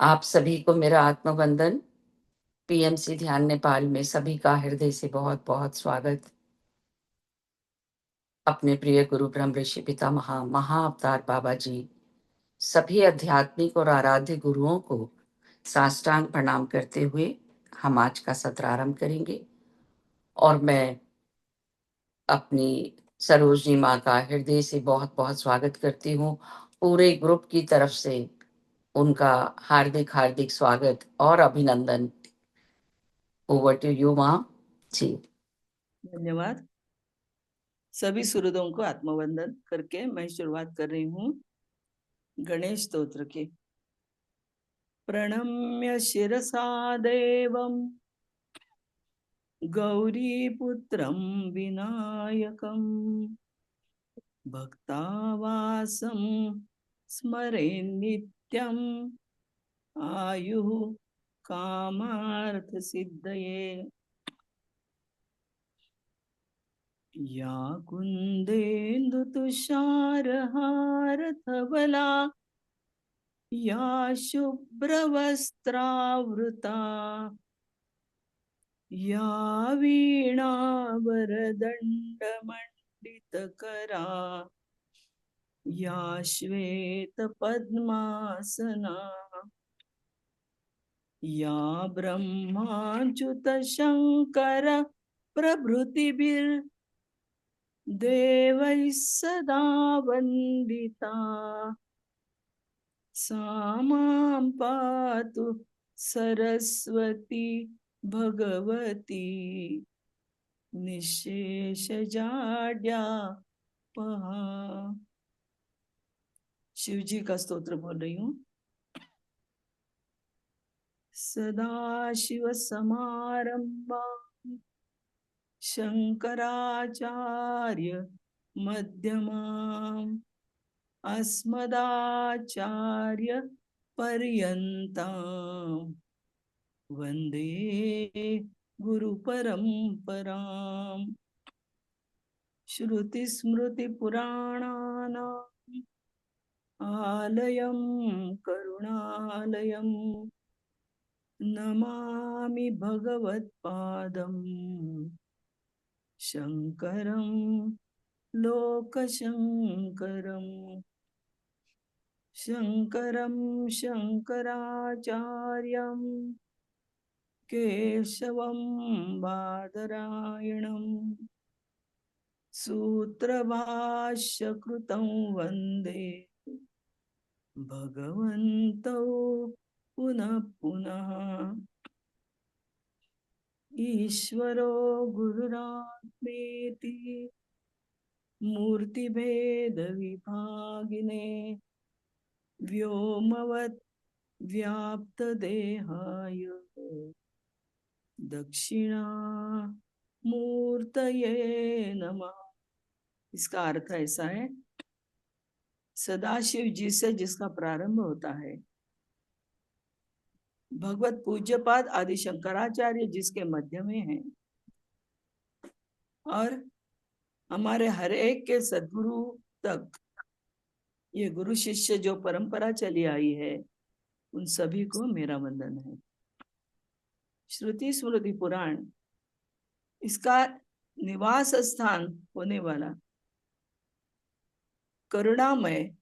आप सभी को मेरा आत्मवंदन। पीएमसी ध्यान नेपाल में सभी का हृदय से बहुत बहुत स्वागत। अपने प्रिय गुरु ब्रह्म ऋषि पिता महाअवतार बाबा जी, सभी आध्यात्मिक और आराध्य गुरुओं को साष्टांग प्रणाम करते हुए हम आज का सत्र आरंभ करेंगे। और मैं अपनी सरोजनी माँ का हृदय से बहुत बहुत स्वागत करती हूँ। पूरे ग्रुप की तरफ से उनका हार्दिक हार्दिक स्वागत और अभिनंदन। ओवर टू यू माँ जी। धन्यवाद। सभी सुहृदों को आत्मवंदन करके मैं शुरुआत कर रही हूँ गणेश स्तोत्र की। प्रणम्य शिरसा देवं गौरीपुत्रं विनायकं भक्तावासं स्मरे नित्यम् आयुः कामार्थसिद्धये। या कुन्देन्दुतुषारहारधवला या शुभ्रवस्त्रावृता या वीणावरदण्डमण्डितकरा या श्वेतपद्मासना या ब्रह्माच्युतशङ्कर प्रभृतिभिर्देवैः सदा वन्दिता सा मां पातु सरस्वती भगवती निःशेषजाड्यापहा। शिव जी का स्तोत्र बोल रही हूँ। सदाशिव समारंभा शंकराचार्य मध्यमाम् अस्मदाचार्य पर्यन्ताम् वन्दे गुरु परंपराम्। श्रुति स्मृति पुराणानाम् आलयं करुणालयं नमामि भगवत्पादं शंकरं लोकशंकरं। शंकरं शंकराचार्यं केशवं बादरायणं सूत्रभाष्यकृतं वन्दे भगवन्तौ पुनः पुनः। ईश्वरो गुरुरात्मेति मूर्तिभेदविभागिने व्योमवत् व्याप्तदेहाय दक्षिणामूर्तये नमः। इसका अर्थ ऐसा है, सदाशिव जी से जिसका प्रारंभ होता है, भगवत पूज्यपाद आदि शंकराचार्य जिसके मध्य में हैं, और हमारे हर एक के सद्गुरु तक ये गुरु शिष्य जो परंपरा चली आई है, उन सभी को मेरा वंदन है। श्रुति स्मृति पुराण इसका निवास स्थान होने वाला करुणामय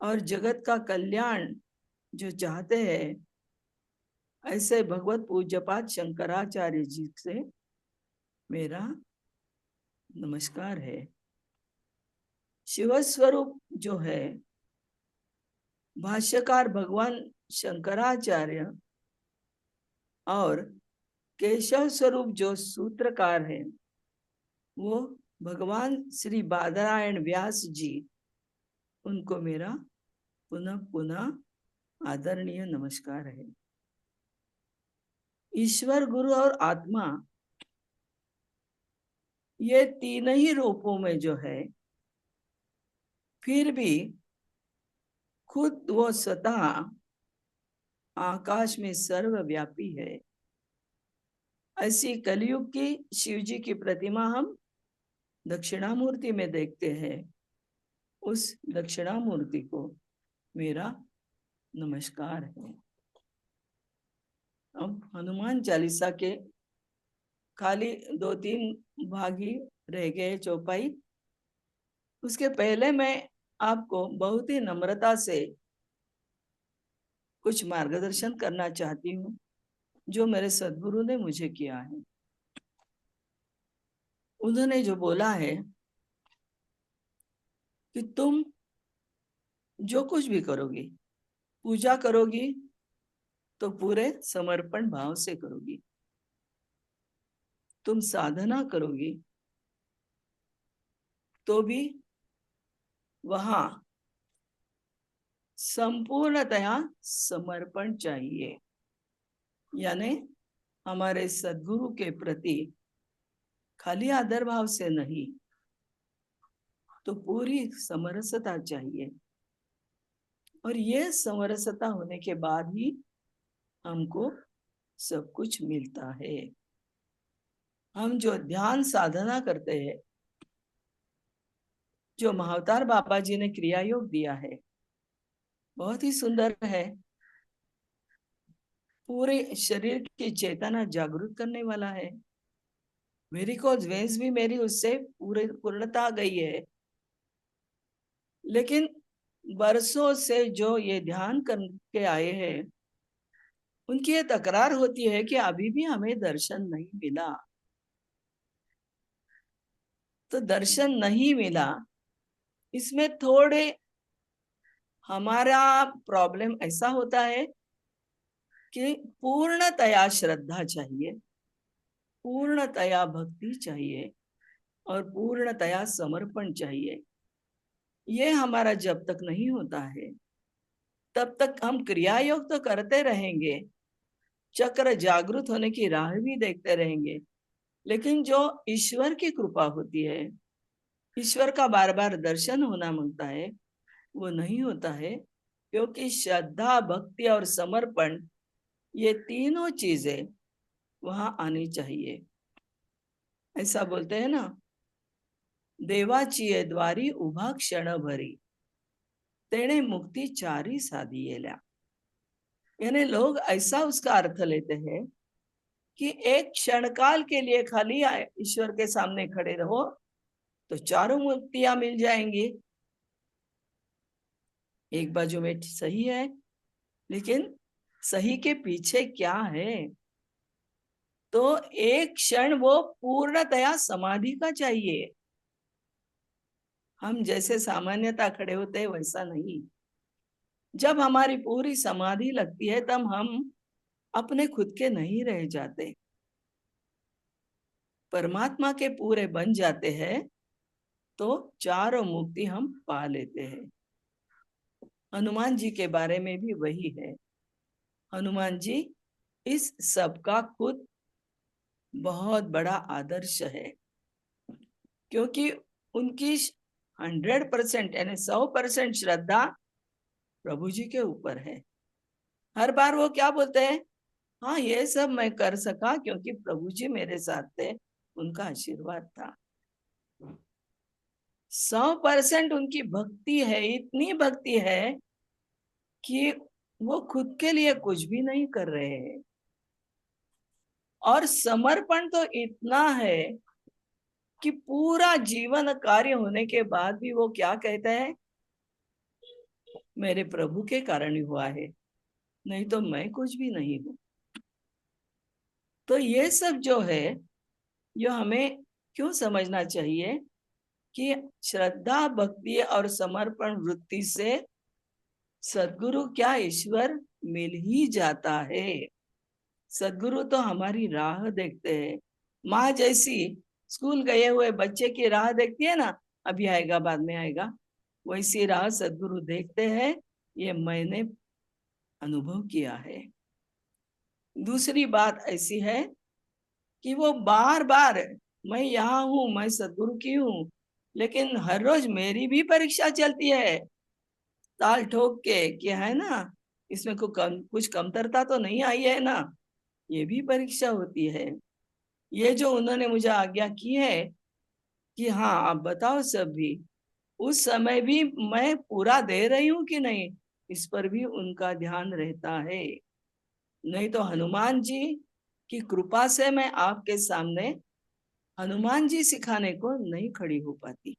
और जगत का कल्याण जो चाहते हैं, ऐसे भगवत पूज्यपाद शंकराचार्य जी से मेरा नमस्कार है। शिव स्वरूप जो है, भाष्यकार भगवान शंकराचार्य, और केशव स्वरूप जो सूत्रकार है, वो भगवान श्री बादरायण व्यास जी। उनको मेरा पुनः पुनः आदरणीय नमस्कार है। ईश्वर, गुरु और आत्मा, ये तीन ही रूपों में जो है, फिर भी खुद वो स्वतः आकाश में सर्वव्यापी है। ऐसी कलयुग की शिव जी की प्रतिमा हम दक्षिणामूर्ति में देखते हैं। उस दक्षिणामूर्ति को मेरा नमस्कार है। अब हनुमान चालीसा के खाली 2-3 भाग ही रह गए चौपाई। उसके पहले मैं आपको बहुत ही नम्रता से कुछ मार्गदर्शन करना चाहती हूँ जो मेरे सद्गुरु ने मुझे किया है। उन्होंने जो बोला है कि तुम जो कुछ भी करोगी, पूजा करोगी तो पूरे समर्पण भाव से करोगी, तुम साधना करोगी तो भी वहां संपूर्णतया समर्पण चाहिए। यानी हमारे सद्गुरु के प्रति खाली आदर भाव से नहीं, तो पूरी समरसता चाहिए। और ये समरसता होने के बाद ही हमको सब कुछ मिलता है। हम जो ध्यान साधना करते हैं, जो महाअवतार बाबा जी ने क्रिया योग दिया है, बहुत ही सुंदर है। पूरे शरीर की चेतना जागृत करने वाला है। वेरिकोज वेन्स भी मेरी उससे पूर्णता गई है। लेकिन बरसों से जो ये ध्यान करके आए हैं, उनकी ये तकरार होती है कि अभी भी हमें दर्शन नहीं मिला। तो दर्शन नहीं मिला, इसमें थोड़े हमारा प्रॉब्लम ऐसा होता है कि पूर्णतया श्रद्धा चाहिए, पूर्णतया भक्ति चाहिए और पूर्णतया समर्पण चाहिए। ये हमारा जब तक नहीं होता है, तब तक हम क्रिया योग तो करते रहेंगे, चक्र जागृत होने की राह भी देखते रहेंगे, लेकिन जो ईश्वर की कृपा होती है, ईश्वर का बार बार दर्शन होना मांगता है, वो नहीं होता है। क्योंकि श्रद्धा, भक्ति और समर्पण, ये तीनों चीजें वहां आनी चाहिए। ऐसा बोलते हैं ना, देवाची द्वारी उभा क्षण भरी, तेने मुक्ति चारी साधिएल्या। यानी लोग ऐसा उसका अर्थ लेते हैं कि एक क्षण काल के लिए खाली ईश्वर के सामने खड़े रहो तो चारों मुक्तियां मिल जाएंगी। एक बाजू में सही है, लेकिन सही के पीछे क्या है? तो एक क्षण वो पूर्णतया समाधि का चाहिए। हम जैसे सामान्यता खड़े होते हैं वैसा नहीं। जब हमारी पूरी समाधि लगती है, तब हम अपने खुद के नहीं रह जाते, परमात्मा के पूरे बन जाते हैं। तो चारों मुक्ति हम पा लेते हैं। हनुमान जी के बारे में भी वही है। हनुमान जी इस सब का खुद बहुत बड़ा आदर्श है, क्योंकि उनकी 100% यानी 100% श्रद्धा प्रभु जी के ऊपर है। हर बार वो क्या बोलते हैं? हाँ, ये सब मैं कर सका क्योंकि प्रभु जी मेरे साथ थे, उनका आशीर्वाद था। 100% उनकी भक्ति है, इतनी भक्ति है कि वो खुद के लिए कुछ भी नहीं कर रहे हैं। और समर्पण तो इतना है कि पूरा जीवन कार्य होने के बाद भी वो क्या कहते हैं? मेरे प्रभु के कारण ही हुआ है, नहीं तो मैं कुछ भी नहीं हूं। तो ये सब जो है, ये हमें क्यों समझना चाहिए कि श्रद्धा, भक्ति और समर्पण वृत्ति से सद्गुरु क्या ईश्वर मिल ही जाता है। सद्गुरु तो हमारी राह देखते हैं। माँ जैसी स्कूल गए हुए बच्चे की राह देखती है ना, अभी आएगा बाद में आएगा, वैसी राह सद्गुरु देखते हैं। ये मैंने अनुभव किया है। दूसरी बात ऐसी है कि वो बार बार, मैं यहाँ हूँ, मैं सद्गुरु की हूँ, लेकिन हर रोज मेरी भी परीक्षा चलती है ताल ठोक के, कि है ना, इसमें कुछ कमतरता तो नहीं आई है ना। ये भी परीक्षा होती है। ये जो उन्होंने मुझे आज्ञा की है कि हाँ आप बताओ सब भी, उस समय भी मैं पूरा दे रही हूँ कि नहीं, इस पर भी उनका ध्यान रहता है। नहीं तो हनुमान जी की कृपा से मैं आपके सामने हनुमान जी सिखाने को नहीं खड़ी हो पाती,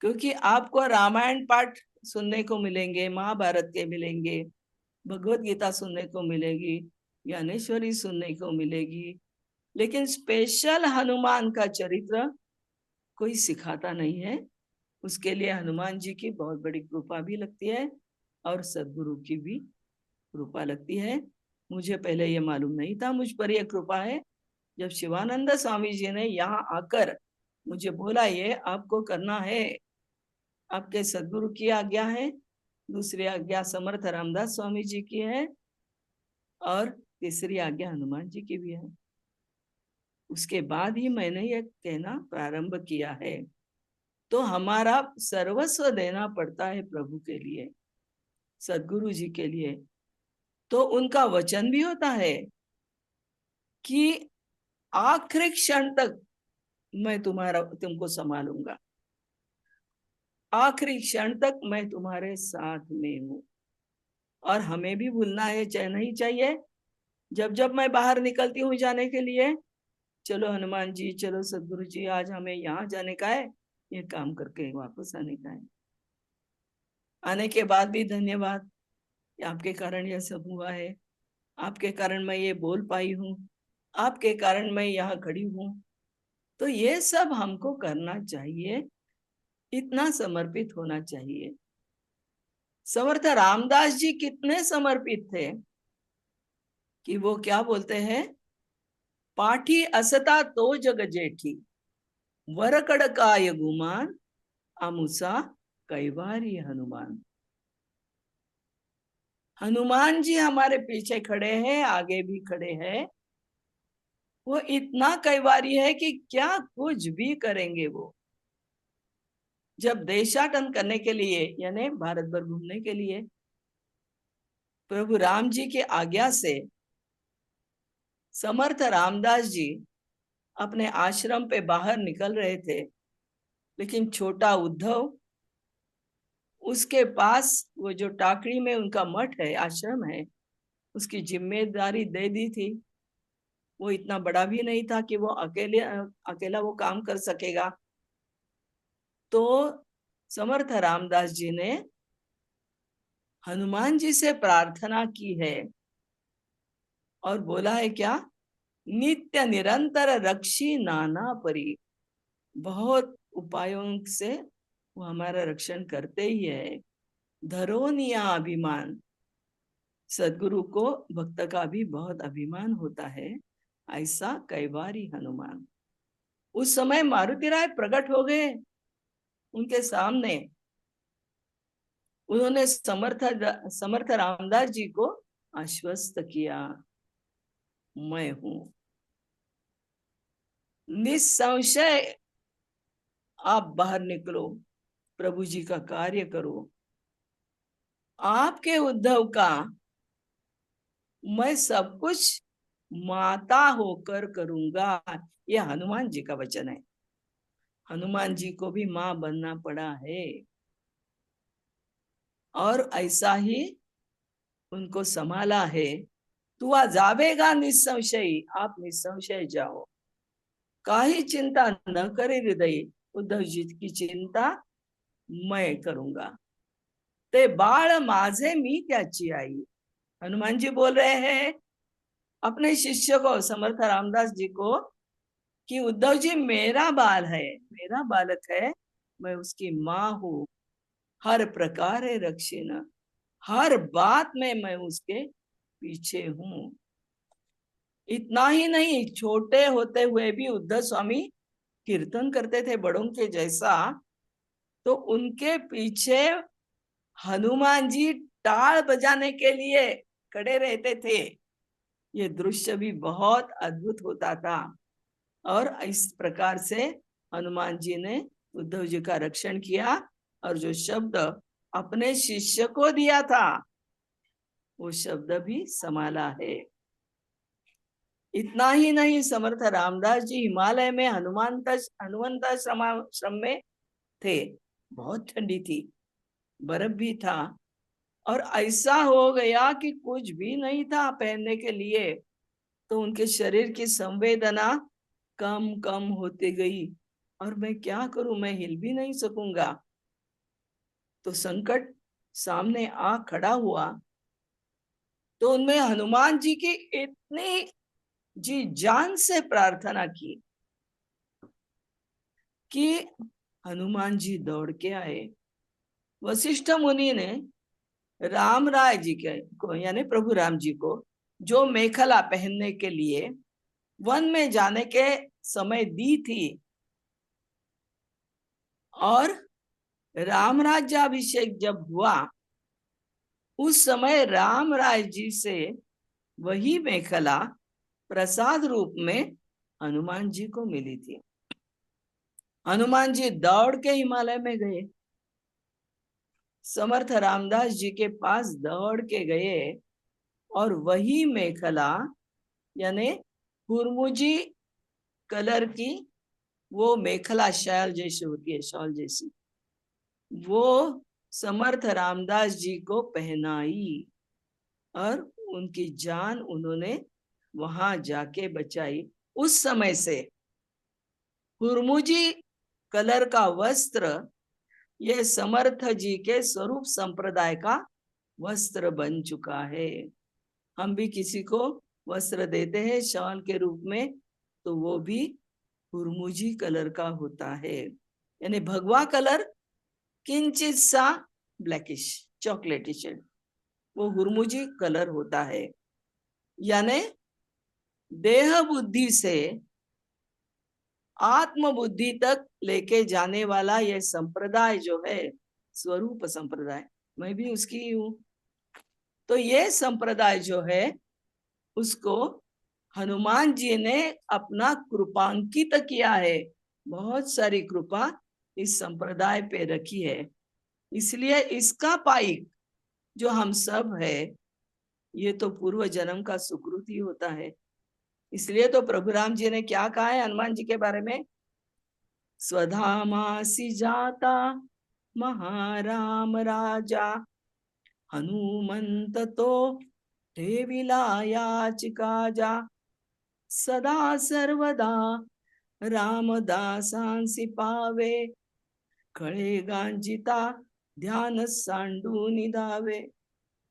क्योंकि आपको रामायण पाठ सुनने को मिलेंगे, महाभारत के मिलेंगे, भगवत गीता सुनने को मिलेगी, ज्ञानेश्वरी सुनने को मिलेगी, लेकिन स्पेशल हनुमान का चरित्र कोई सिखाता नहीं है। उसके लिए हनुमान जी की बहुत बड़ी कृपा भी लगती है और सदगुरु की भी कृपा लगती है। मुझे पहले ये मालूम नहीं था, मुझ पर यह कृपा है जब शिवानंद स्वामी जी ने यहाँ आकर मुझे बोला ये आपको करना है, आपके सदगुरु की आज्ञा है, दूसरी आज्ञा समर्थ रामदास स्वामी जी की है और तीसरी आज्ञा हनुमान जी की भी है। उसके बाद ही मैंने ये कहना प्रारंभ किया है। तो हमारा सर्वस्व देना पड़ता है प्रभु के लिए, सदगुरु जी के लिए। तो उनका वचन भी होता है कि आखिरी क्षण तक मैं तुमको संभालूंगा, आखिरी क्षण तक मैं तुम्हारे साथ में हूं। और हमें भी भूलना है चाहे नहीं चाहिए। जब जब मैं बाहर निकलती हूँ जाने के लिए, चलो हनुमान जी, चलो सदगुरु जी, आज हमें यहाँ जाने का है, ये काम करके वापस आने का है। आने के बाद भी धन्यवाद, आपके कारण यह सब हुआ है, आपके कारण मैं ये बोल पाई हूँ, आपके कारण मैं यहाँ खड़ी हूँ। तो ये सब हमको करना चाहिए, इतना समर्पित होना चाहिए। समर्थ रामदास जी कितने समर्पित थे कि वो क्या बोलते हैं, पाठी असता तो जग जेठी, वरकड़ काय गुमान, अमुसा कैवारी हनुमान। हनुमान जी हमारे पीछे खड़े हैं, आगे भी खड़े हैं। वो इतना कैवारी है कि क्या कुछ भी करेंगे वो। जब देशाटन करने के लिए यानी भारत भर घूमने के लिए प्रभु राम जी के आज्ञा से समर्थ रामदास जी अपने आश्रम पे बाहर निकल रहे थे, लेकिन छोटा उद्धव, उसके पास वो जो टाकरी में उनका मठ है, आश्रम है, उसकी जिम्मेदारी दे दी थी। वो इतना बड़ा भी नहीं था कि वो अकेला वो काम कर सकेगा। तो समर्थ रामदास जी ने हनुमान जी से प्रार्थना की है और बोला है क्या, नित्य निरंतर रक्षी नाना परी। बहुत उपायों से वो हमारा रक्षण करते ही है। धरोनिया अभिमान, सदगुरु को भक्त का भी बहुत अभिमान होता है, ऐसा कैवारी हनुमान। उस समय मारुति राय प्रकट हो गए उनके सामने। उन्होंने समर्थ रामदास जी को आश्वस्त किया, मैं हूं, निसंशय आप बाहर निकलो, प्रभु जी का कार्य करो, आपके उद्धव का मैं सब कुछ माता होकर करूंगा। यह हनुमान जी का वचन है। हनुमान जी को भी मां बनना पड़ा है और ऐसा ही उनको संभाला है। तू आ जावेगा निसंशय, आप निसंशय जाओ, काही चिंता न करे हृदय, उद्धव जी की चिंता मैं करूंगा। ते बाळ माझे मी त्याची आई। हनुमान जी बोल रहे हैं अपने शिष्य को, समर्थ रामदास जी को, कि उद्धव जी मेरा बाल है, मेरा बालक है, मैं उसकी माँ हूँ, हर प्रकार रक्षिण, हर बात में मैं उसके पीछे हूँ। इतना ही नहीं, छोटे होते हुए भी उद्धव स्वामी कीर्तन करते थे बड़ों के जैसा, तो उनके पीछे हनुमान जी टाल बजाने के लिए खड़े रहते थे। ये दृश्य भी बहुत अद्भुत होता था। और इस प्रकार से हनुमान जी ने उद्धव जी का रक्षण किया और जो शब्द अपने शिष्य को दिया था वो शब्द भी संभाला है। इतना ही नहीं, समर्थ रामदास जी हिमालय में हनुमंत आश्रम में थे। बहुत ठंडी थी, बर्फ भी था, और ऐसा हो गया कि कुछ भी नहीं था पहनने के लिए, तो उनके शरीर की संवेदना कम कम होती गई। और मैं क्या करूं, मैं हिल भी नहीं सकूंगा। तो संकट सामने आ खड़ा हुआ। तो उनमें हनुमान जी की इतनी जी जान से प्रार्थना की कि हनुमान जी दौड़ के आए। वशिष्ठ मुनि ने राम राय जी के को यानी प्रभु राम जी को जो मेखला पहनने के लिए वन में जाने के समय दी थी, और राम राज्याभिषेक जब हुआ उस समय राम राय जी से वही मेखला प्रसाद रूप में हनुमान जी को मिली थी। हनुमान जी दौड़ के हिमालय में गए, समर्थ रामदास जी के पास दौड़ के गए, और वही मेखला यानी हुरमुजी कलर की वो मेखला शाल जैसी होती है, शॉल जैसी, वो समर्थ रामदास जी को पहनाई और उनकी जान उन्होंने वहां जाके बचाई। उस समय से हुरमुजी कलर का वस्त्र ये समर्थ जी के स्वरूप संप्रदाय का वस्त्र बन चुका है। हम भी किसी को वस्त्र देते हैं शॉल के रूप में, तो वो भी हुरमुजी कलर का होता है। यानी भगवा कलर किंचित सा ब्लैकिश चॉकलेटी शेड, वो हुरमुजी कलर होता है। यानी देह बुद्धि से आत्म बुद्धि तक लेके जाने वाला यह संप्रदाय जो है, स्वरूप संप्रदाय, मैं भी उसकी ही हूं। तो ये संप्रदाय जो है उसको हनुमान जी ने अपना कृपांकित किया है। बहुत सारी कृपा इस संप्रदाय पे रखी है, इसलिए इसका पाइक जो हम सब है, ये तो पूर्व जन्म का सुकृत ही होता है। इसलिए तो प्रभु राम जी ने क्या कहा है हनुमान जी के बारे में, स्वधामासी जाता महाराम राजा हनुमंत तो ठेविला याचिका जा सदा सर्वदा रामदासांसी पावे खड़े गांजिता ध्यान सांडू निधावे।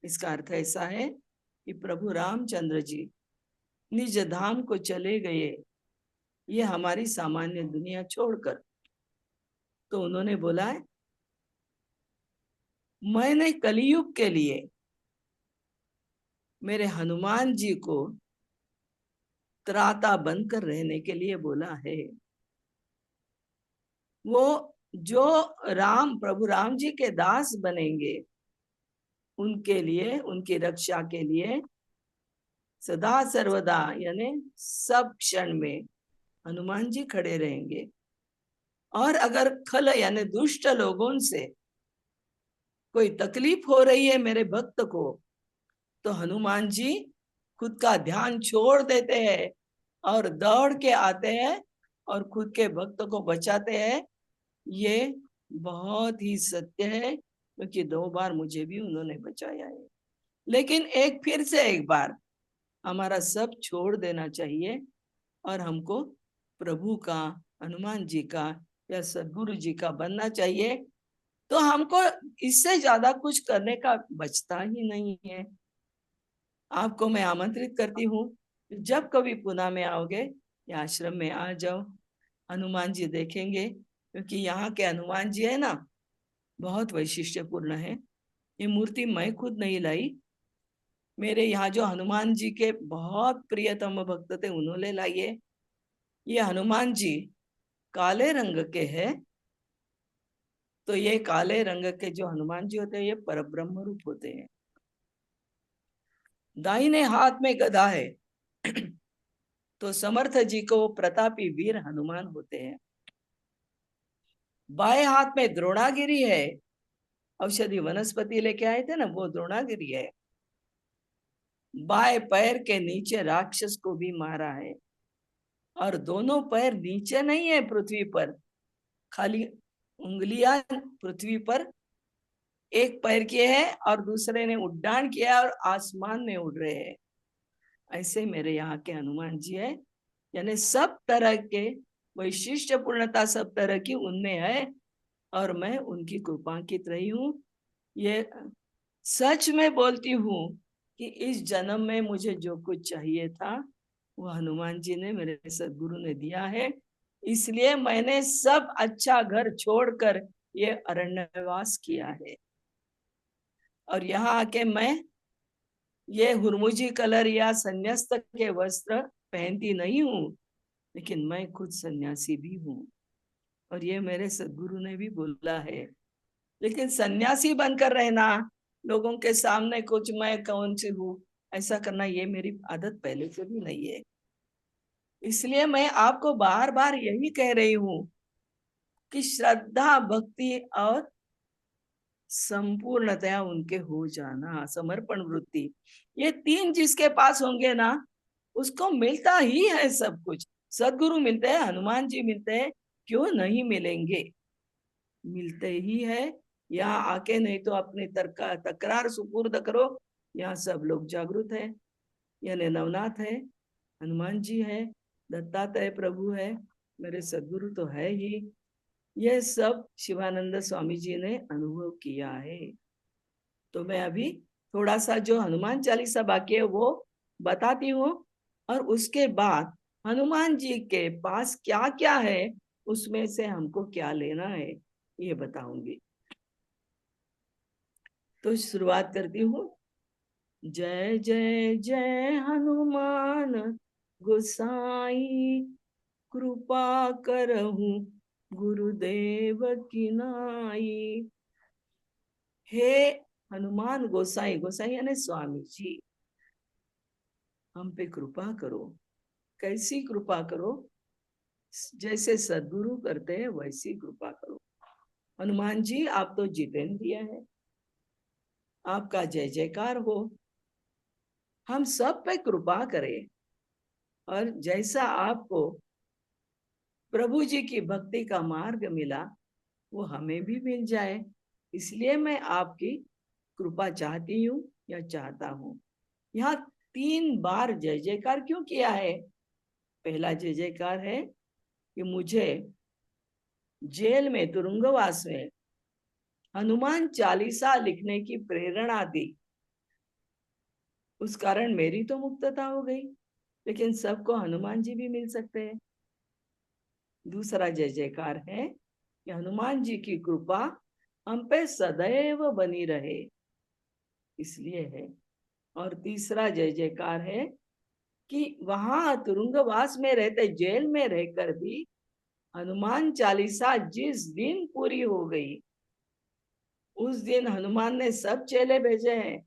इसका अर्थ ऐसा है कि प्रभु रामचंद्र जी निज धाम को चले गए, ये हमारी सामान्य दुनिया छोड़कर। तो उन्होंने बोला है, मैंने कलयुग के लिए मेरे हनुमान जी को त्राता बनकर रहने के लिए बोला है। वो जो राम प्रभु राम जी के दास बनेंगे उनके लिए, उनकी रक्षा के लिए सदा सर्वदा यानी सब क्षण में हनुमान जी खड़े रहेंगे। और अगर खल यानी दुष्ट लोगों से कोई तकलीफ हो रही है मेरे भक्त को, तो हनुमान जी खुद का ध्यान छोड़ देते हैं और दौड़ के आते हैं और खुद के भक्त को बचाते हैं। ये बहुत ही सत्य है, क्योंकि 2 बार मुझे भी उन्होंने बचाया है। लेकिन फिर से एक बार हमारा सब छोड़ देना चाहिए और हमको प्रभु का, हनुमान जी का या सदगुरु जी का बनना चाहिए। तो हमको इससे ज्यादा कुछ करने का बचता ही नहीं है। आपको मैं आमंत्रित करती हूँ, जब कभी पुणे में आओगे या आश्रम में आ जाओ, हनुमान जी देखेंगे, क्योंकि यहाँ के हनुमान जी है ना, बहुत वैशिष्ट्यपूर्ण है। ये मूर्ति मैं खुद नहीं लाई, मेरे यहाँ जो हनुमान जी के बहुत प्रियतम भक्त थे उन्होंने लाई है। ये हनुमान जी काले रंग के हैं। तो ये काले रंग के जो हनुमान जी होते हैं ये परब्रह्म रूप होते हैं। दाहिने हाथ में गदा है तो समर्थ जी को प्रतापी वीर हनुमान होते हैं। बाएं हाथ में द्रोणागिरी है, औषधि वनस्पति लेके आए थे ना, वो द्रोणागिरी है। बाएं पैर के नीचे राक्षस को भी मारा है, और दोनों पैर नीचे नहीं है पृथ्वी पर, खाली उंगलियां पृथ्वी पर एक पैर किए हैं और दूसरे ने उड्डान किया और आसमान में उड़ रहे हैं। ऐसे मेरे यहाँ के हनुमान जी है, यानी सब तरह के वैशिष्ट पूर्णता सब तरह की उनमें है, और मैं उनकी कृपांकित रही हूँ। ये सच में बोलती हूँ कि इस जन्म में मुझे जो कुछ चाहिए था वो हनुमान जी ने, मेरे सदगुरु ने दिया है। इसलिए मैंने सब अच्छा घर छोड़कर ये अरण्यवास किया है, और यहाँ आके मैं ये हुरमुजी कलर या संन्यास्त के वस्त्र पहनती नहीं हूँ, लेकिन मैं खुद सन्यासी भी हूँ, और ये मेरे सदगुरु ने भी बोला है। लेकिन सन्यासी बनकर रहना, लोगों के सामने कुछ मैं कौन सी हूँ ऐसा करना, ये मेरी आदत पहले से भी नहीं है। इसलिए मैं आपको बार बार यही कह रही हूँ कि श्रद्धा भक्ति और संपूर्णतया उनके हो जाना, समर्पण वृत्ति, ये तीन जिसके पास होंगे ना, उसको मिलता ही है सब कुछ। सदगुरु मिलते हैं, हनुमान जी मिलते हैं, क्यों नहीं मिलेंगे, मिलते ही है। यहाँ आके नहीं तो अपनी तकरार सुपुर्द करो। यहाँ सब लोग जागृत है, यानी नवनाथ है, हनुमान जी है, दत्तात्रेय प्रभु है, मेरे सदगुरु तो है ही। यह सब शिवानंद स्वामी जी ने अनुभव किया है। तो मैं अभी थोड़ा सा जो हनुमान चालीसा बाकी है वो बताती हूँ, और उसके बाद हनुमान जी के पास क्या क्या है, उसमें से हमको क्या लेना है, ये बताऊंगी। तो शुरुआत करती हूँ। जय जय जय हनुमान गोसाई, कृपा करहूं गुरुदेव की नाई। हे हनुमान गोसाई, गोसाई यानी स्वामी जी, हम पे कृपा करो। कैसी कृपा करो? जैसे सदगुरु करते हैं वैसी कृपा करो। हनुमान जी आप तो जितेंद्रिय है, आपका जय जयकार हो, हम सब पे कृपा करें, और जैसा आपको प्रभु जी की भक्ति का मार्ग मिला वो हमें भी मिल जाए। इसलिए मैं आपकी कृपा चाहती हूँ या चाहता हूँ। यहाँ 3 बार जय जयकार क्यों किया है? पहला जय जयकार है कि मुझे जेल में, तुरुंगवास में हनुमान चालीसा लिखने की प्रेरणा दी, उस कारण मेरी तो मुक्तता हो गई, लेकिन सबको हनुमान जी भी मिल सकते हैं। दूसरा जय जयकार है कि हनुमान जी की कृपा हम पे सदैव बनी रहे, इसलिए है। और तीसरा जय जयकार है कि वहां तुरुंगवास में रहते, जेल में रहकर भी हनुमान चालीसा जिस दिन पूरी हो गई, उस दिन हनुमान ने सब चेले भेजे हैं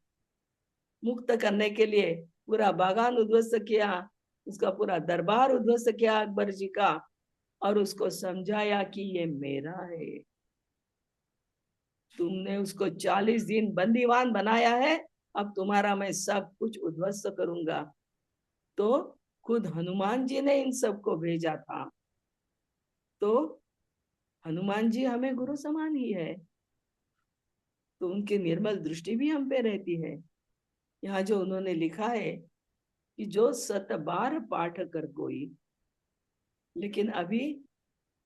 मुक्त करने के लिए। पूरा बागान उद्ध्वस्त किया, उसका पूरा दरबार उद्ध्वस्त किया अकबर जी का, और उसको समझाया कि ये मेरा है, तुमने उसको 40 दिन बंदीवान बनाया है, अब तुम्हारा मैं सब कुछ उद्ध्वस्त करूंगा। तो खुद हनुमान जी ने इन सबको भेजा था। तो हनुमान जी हमें गुरु समान ही है, तो उनकी निर्मल दृष्टि भी हम पे रहती है। यहाँ जो उन्होंने लिखा है कि जो 7 बार पाठ कर कोई, लेकिन अभी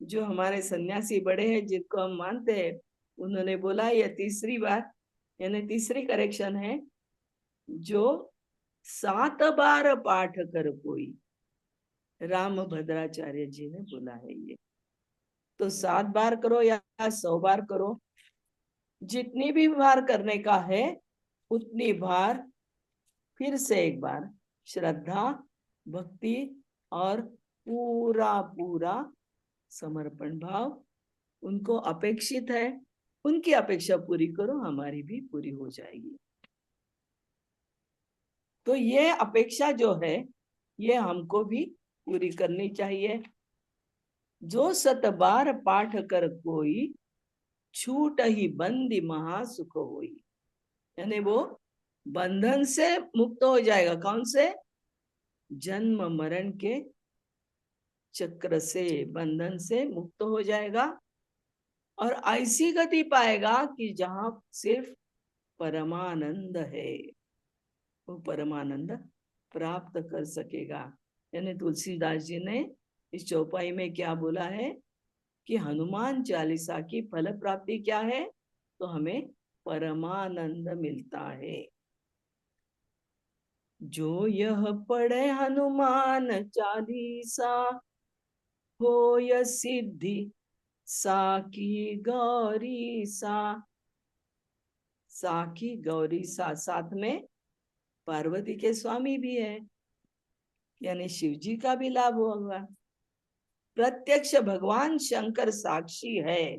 जो हमारे सन्यासी बड़े हैं जिनको हम मानते हैं, उन्होंने बोला यह 3री बार, यानी तीसरी करेक्शन है, जो 7 बार पाठ कर कोई। राम भद्राचार्य जी ने बोला है ये। तो 7 बार करो या 100 बार करो, जितनी भी बार करने का है उतनी बार फिर से एक बार श्रद्धा भक्ति और पूरा पूरा समर्पण भाव, उनको अपेक्षित है, उनकी अपेक्षा पूरी करो, हमारी भी पूरी हो जाएगी। तो ये अपेक्षा जो है ये हमको भी पूरी करनी चाहिए। जो 7 बार पाठ कर कोई, छूट ही बंदी महासुख होई, यानी वो बंधन से मुक्त हो जाएगा। कौन से? जन्म मरण के चक्र से, बंधन से मुक्त हो जाएगा, और ऐसी गति पाएगा कि जहां सिर्फ परमानंद है, वो परमानंद प्राप्त कर सकेगा। यानी तुलसीदास जी ने इस चौपाई में क्या बोला है कि हनुमान चालीसा की फल प्राप्ति क्या है, तो हमें परमानंद मिलता है। जो यह पढ़े हनुमान चालीसा, होय सिद्धि साकी गौरी सा। साकी गौरी सा, साथ में पार्वती के स्वामी भी है, यानी शिव जी का भी लाभ होगा। प्रत्यक्ष भगवान शंकर साक्षी है।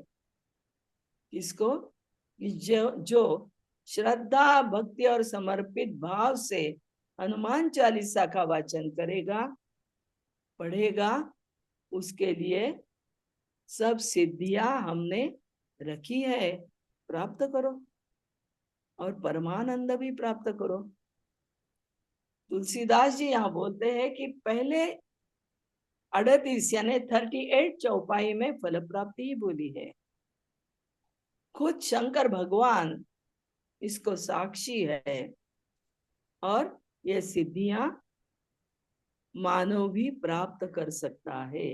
किसको? जो श्रद्धा भक्ति और समर्पित भाव से हनुमान चालीसा का वाचन करेगा, पढ़ेगा, उसके लिए सब सिद्धियां हमने रखी है, प्राप्त करो और परमानंद भी प्राप्त करो। तुलसीदास जी यहाँ बोलते हैं कि पहले 38 यानी 38 चौपाई में फल प्राप्ति ही बोली है। खुद शंकर भगवान इसको साक्षी है और ये सिद्धियां मानव भी प्राप्त कर सकता है।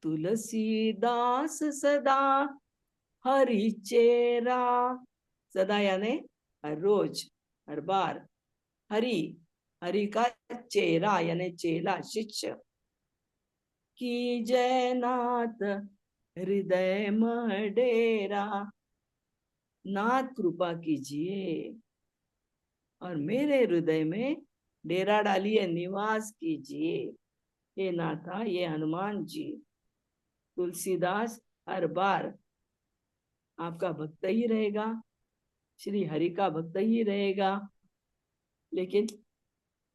तुलसीदास सदा हरि चेरा, सदा यानी हर रोज, हर बार। हरि, हरि का चेरा यानी चेला, शिष्य। की जयनाथ हृदय में डेरा, नाथ कृपा कीजिए और मेरे हृदय में डेरा डालिए, निवास कीजिए। हे नाथा, ये हनुमान जी। तुलसीदास हर बार आपका भक्त ही रहेगा, श्री हरि का भक्त ही रहेगा। लेकिन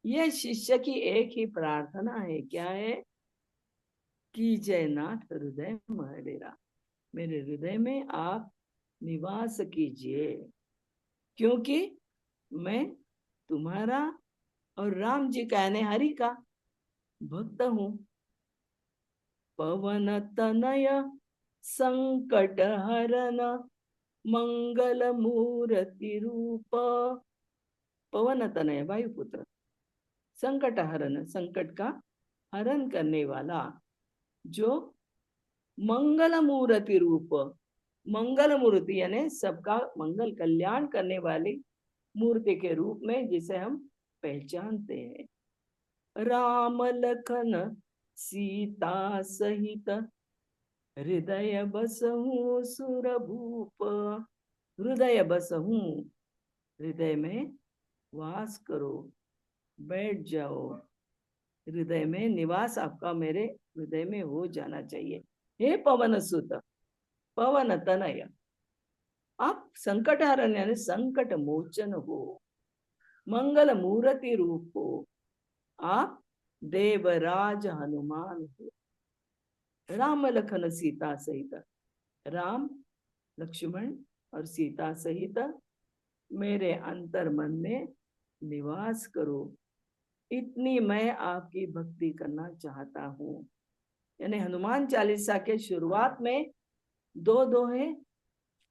यह शिष्य की एक ही प्रार्थना है, क्या है? कि जयनाथ हृदय में डेरा, मेरे हृदय में आप निवास कीजिए, क्योंकि मैं तुम्हारा और राम जी का यानी हरि का भक्त हूं। पवन तनय संकट हरन मंगल मूर्ति रूप। पवन तनय वायुपुत्र, संकट हरन संकट का हरण करने वाला, जो मंगल मूर्ति रूप, मंगल मूर्ति यानी सबका मंगल कल्याण करने वाली मूर्ति के रूप में जिसे हम पहचानते हैं। राम लखन सीता सहित हृदय बसहूं सुरभूप। हृदय बसहूं, हृदय में वास करो, बैठ जाओ, हृदय में निवास आपका मेरे हृदय में हो जाना चाहिए। हे पवन सुत, पवन तनय, आप संकट हरण यानी संकट मोचन हो, मंगल मूर्ति रूप हो, आप देवराज हनुमान हो। राम लखन सीता सहित, राम लक्ष्मण और सीता सहित मेरे अंतर मन में निवास करो, इतनी मैं आपकी भक्ति करना चाहता हूँ। यानी हनुमान चालीसा के शुरुआत में दो दोहे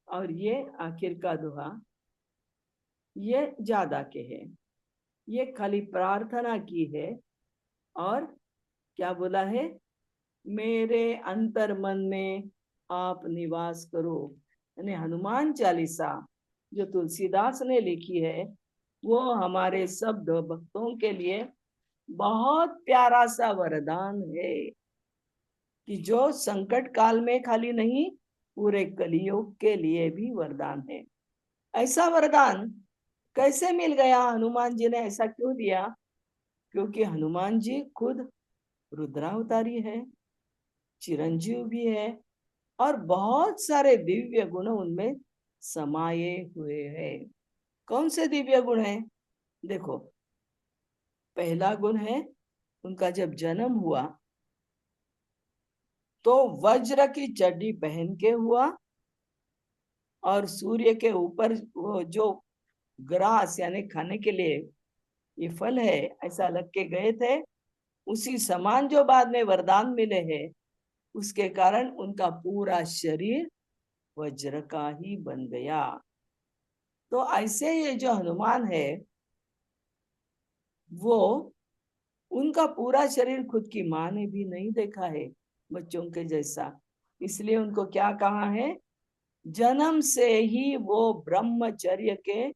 और ये आखिर का दोहा, ये ज्यादा के है, ये खाली प्रार्थना की है। और क्या बोला है? मेरे अंतर मन में आप निवास करो। यानी हनुमान चालीसा जो तुलसीदास ने लिखी है, वो हमारे सब भक्तों के लिए बहुत प्यारा सा वरदान है कि जो संकट काल में खाली नहीं, पूरे कलियुग के लिए भी वरदान है। ऐसा वरदान कैसे मिल गया? हनुमान जी ने ऐसा क्यों दिया? क्योंकि हनुमान जी खुद रुद्रावतारी है, चिरंजीव भी है और बहुत सारे दिव्य गुण उनमें समाये हुए हैं। कौन से दिव्य गुण हैं? देखो, पहला गुण है उनका जब जन्म हुआ तो वज्र की चड्डी पहन के हुआ और सूर्य के ऊपर वो जो ग्रास यानी खाने के लिए ये फल है ऐसा लग के गए थे। उसी समान जो बाद में वरदान मिले हैं उसके कारण उनका पूरा शरीर वज्र का ही बन गया। तो ऐसे ये जो हनुमान है, वो उनका पूरा शरीर खुद की माँ ने भी नहीं देखा है बच्चों के जैसा, इसलिए उनको क्या कहा है, जन्म से ही वो ब्रह्मचर्य के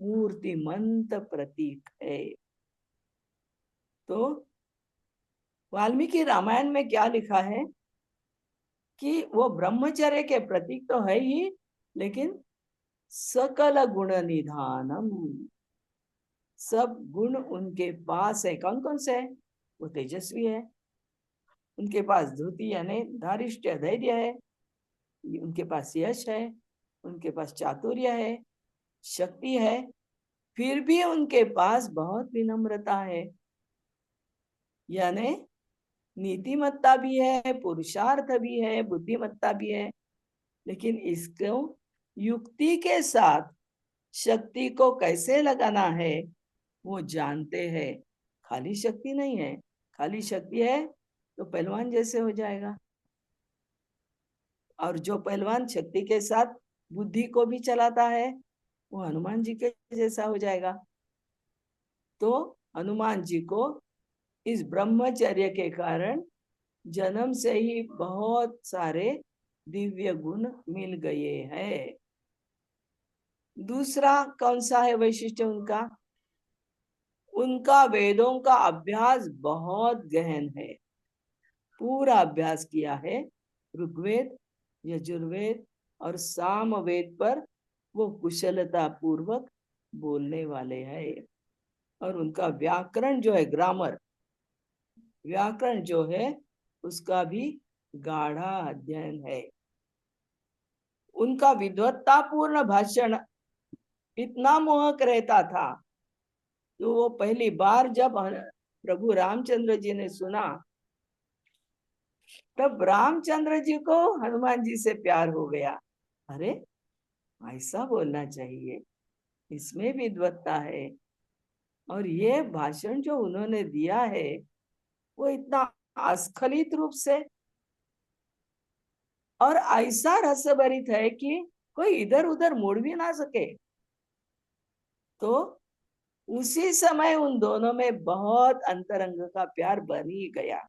मूर्तिमंत प्रतीक है। तो वाल्मीकि रामायण में क्या लिखा है कि वो ब्रह्मचर्य के प्रतीक तो है ही, लेकिन सकल गुण निधानम, सब गुण उनके पास है। कौन कौन से है? वो तेजस्वी है, उनके पास धृति यानी धारिष्ट्य धैर्य है, उनके पास यश है, उनके पास चातुर्य है, शक्ति है, फिर भी उनके पास बहुत विनम्रता है, यानी नीतिमत्ता भी है, पुरुषार्थ भी है, बुद्धिमत्ता भी है, लेकिन इसको युक्ति के साथ शक्ति को कैसे लगाना है वो जानते हैं। खाली शक्ति नहीं है, खाली शक्ति है तो पहलवान जैसे हो जाएगा, और जो पहलवान शक्ति के साथ बुद्धि को भी चलाता है वो हनुमान जी के जैसा हो जाएगा। तो हनुमान जी को इस ब्रह्मचर्य के कारण जन्म से ही बहुत सारे दिव्य गुण मिल गए हैं। दूसरा कौन सा है वैशिष्ट्य उनका? उनका वेदों का अभ्यास बहुत गहन है, पूरा अभ्यास किया है। ऋग्वेद, यजुर्वेद और सामवेद पर वो कुशलता पूर्वक बोलने वाले हैं। और उनका व्याकरण जो है, ग्रामर, व्याकरण जो है उसका भी गाढ़ा अध्ययन है। उनका विद्वत्तापूर्ण भाषण इतना मोहक रहता था, तो वो पहली बार जब प्रभु रामचंद्र जी ने सुना, तब रामचंद्र जी को हनुमान जी से प्यार हो गया। अरे ऐसा बोलना चाहिए, इसमें विद्वत्ता है। और ये भाषण जो उन्होंने दिया है वो इतना अस्खलित रूप से और ऐसा रसभरित है कि कोई इधर उधर मुड़ भी ना सके। तो उसी समय उन दोनों में बहुत अंतरंग का प्यार बन ही गया।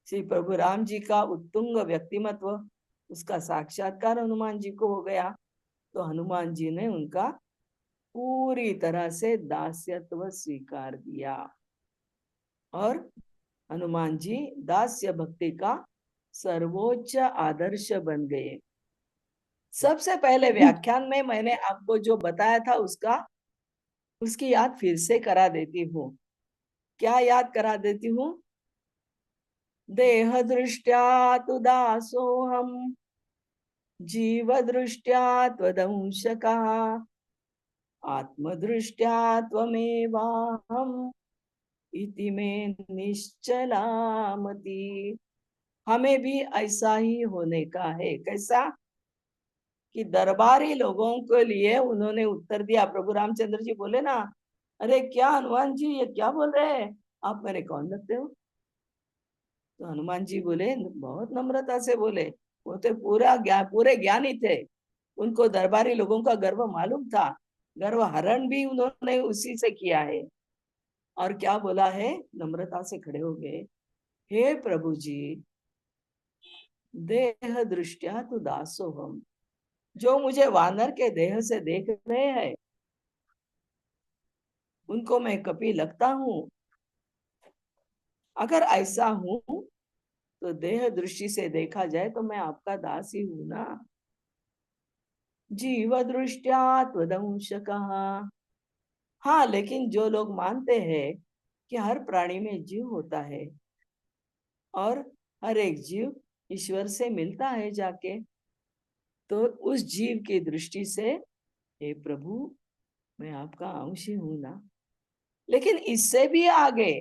श्री प्रभु राम जी का उत्तुंग व्यक्तिमत्व, उसका साक्षात्कार हनुमान जी को हो गया। तो हनुमान जी ने उनका पूरी तरह से दास्यत्व स्वीकार दिया और हनुमान जी दास्य भक्ति का सर्वोच्च आदर्श बन गए। सबसे पहले व्याख्यान में मैंने आपको जो बताया था उसकी याद फिर से करा देती हूँ। क्या याद करा देती हूँ? देह दृष्ट्या तु दासोऽहं, जीव दृष्ट्या त्वदंशकः, आत्मदृष्ट्या त्वमेवाहम् इति मे निश्चला मति। हमें भी ऐसा ही होने का है। कैसा? कि दरबारी लोगों के लिए उन्होंने उत्तर दिया। प्रभु रामचंद्र जी बोले ना, अरे क्या हनुमान जी ये क्या बोल रहे हैं, आप मेरे कौन लगते हो? तो हनुमान जी बोले, बहुत नम्रता से बोले, वो तो पूरे ज्ञानी थे, उनको दरबारी लोगों का गर्व मालूम था, गर्व हरण भी उन्होंने उसी से किया है। और क्या बोला है? नम्रता से खड़े हो गए, हे प्रभु जी, देह दृष्टिया तु दासो हम, जो मुझे वानर के देह से देख रहे हैं उनको मैं कपि लगता हूँ। अगर ऐसा हूं तो देह दृष्टि से देखा जाए तो मैं आपका दास ही हूं ना। जीव दृष्टिया त्वदंशकः। हाँ, लेकिन जो लोग मानते हैं कि हर प्राणी में जीव होता है और हर एक जीव ईश्वर से मिलता है जाके, तो उस जीव की दृष्टि से हे प्रभु मैं आपका अंश ही हूं ना। लेकिन इससे भी आगे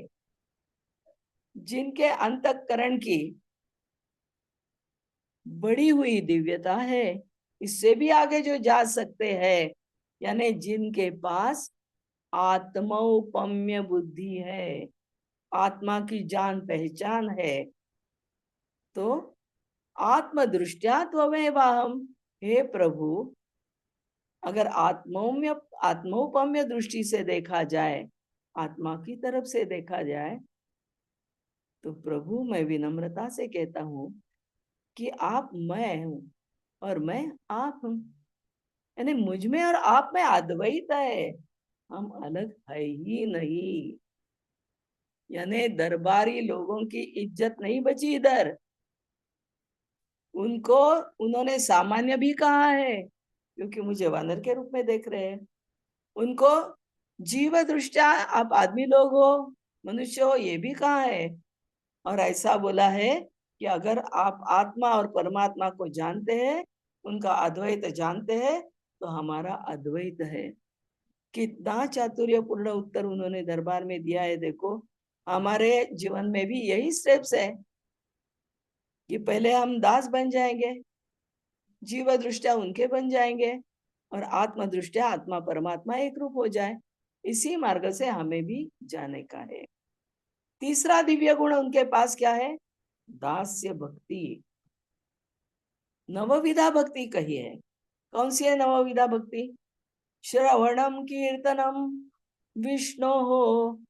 जिनके अंतःकरण की बढ़ी हुई दिव्यता है, इससे भी आगे जो जा सकते हैं, यानी जिनके पास आत्मौपम्य बुद्धि है, आत्मा की जान पहचान है, तो आत्मदृष्टया त्वमेवाहम, हे प्रभु, अगर आत्मोपम्य दृष्टि से देखा जाए, आत्मा की तरफ से देखा जाए, तो प्रभु मैं विनम्रता से कहता हूं कि आप मैं हूं और मैं आप हूं, यानी मुझ में और आप में अद्वैत है, हम अलग है ही नहीं। यानी दरबारी लोगों की इज्जत नहीं बची इधर, उनको उन्होंने सामान्य भी कहा है क्योंकि मुझे वानर के रूप में देख रहे हैं। उनको जीव दृष्टया आप आदमी लोग हो, मनुष्य हो, ये भी कहा है। और ऐसा बोला है कि अगर आप आत्मा और परमात्मा को जानते हैं, उनका अद्वैत जानते हैं, तो हमारा अद्वैत है। कितना चातुर्यपूर्ण उत्तर उन्होंने दरबार में दिया है। देखो, हमारे जीवन में भी यही स्टेप्स है कि पहले हम दास बन जाएंगे, जीव दृष्टया उनके बन जाएंगे, और आत्म दृष्टया आत्मा परमात्मा एक रूप हो जाए। इसी मार्ग से हमें भी जाने का है। तीसरा दिव्य गुण उनके पास क्या है? दास्य भक्ति। नवविधा भक्ति कही है। कौन सी है नवविधा भक्ति? श्रवणम कीर्तनम विष्णो हो,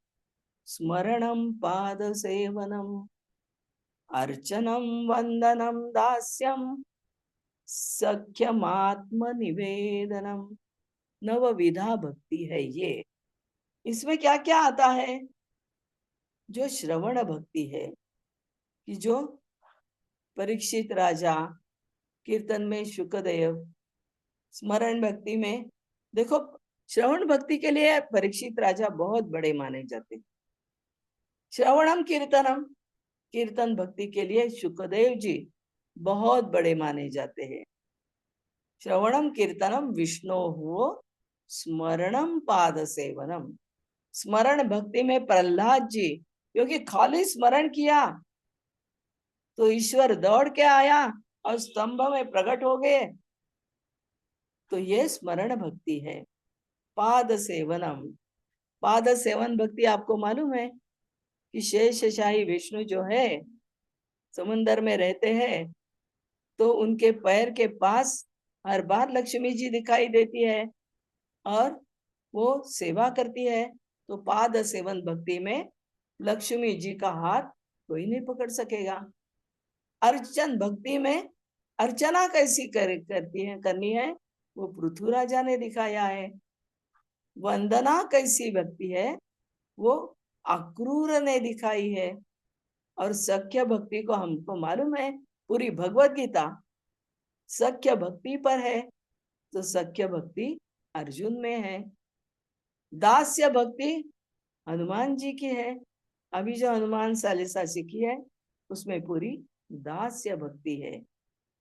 स्मरणम पाद सेवनम, अर्चनम वंदनम दास्यम, सख्यमात्म निवेदनम। नवविधा भक्ति है ये। इसमें क्या क्या आता है? जो श्रवण भक्ति है, कि जो परीक्षित राजा, कीर्तन में शुकदेव, स्मरण भक्ति में, देखो श्रवण भक्ति के लिए परीक्षित राजा बहुत बड़े माने जाते। श्रवणम कीर्तनम, कीर्तन भक्ति के लिए शुकदेव जी बहुत बड़े माने जाते हैं। श्रवणम कीर्तनम विष्णु हो, स्मरणम पाद सेवनम। स्मरण भक्ति में प्रहलाद जी, क्योंकि खाली स्मरण किया तो ईश्वर दौड़ के आया और स्तंभ में प्रकट हो गए, तो ये स्मरण भक्ति है। पाद सेवनम, पाद सेवन भक्ति आपको मालूम है कि शेषशाही विष्णु जो है समुन्दर में रहते हैं, तो उनके पैर के पास हर बार लक्ष्मी जी दिखाई देती है और वो सेवा करती है। तो पाद सेवन भक्ति में लक्ष्मी जी का हाथ कोई नहीं पकड़ सकेगा। अर्चन भक्ति में अर्चना कैसी करनी है, वो पृथु राजा ने दिखाया है। वंदना कैसी भक्ति है, वो अक्रूर ने दिखाई है। और सख्य भक्ति को हमको मालूम है, पूरी भगवत गीता सख्य भक्ति पर है, तो सख्य भक्ति अर्जुन में है। दास्य भक्ति हनुमान जी की है। अभी जो हनुमान चालीसा सीखी है, उसमें पूरी दास्य भक्ति है।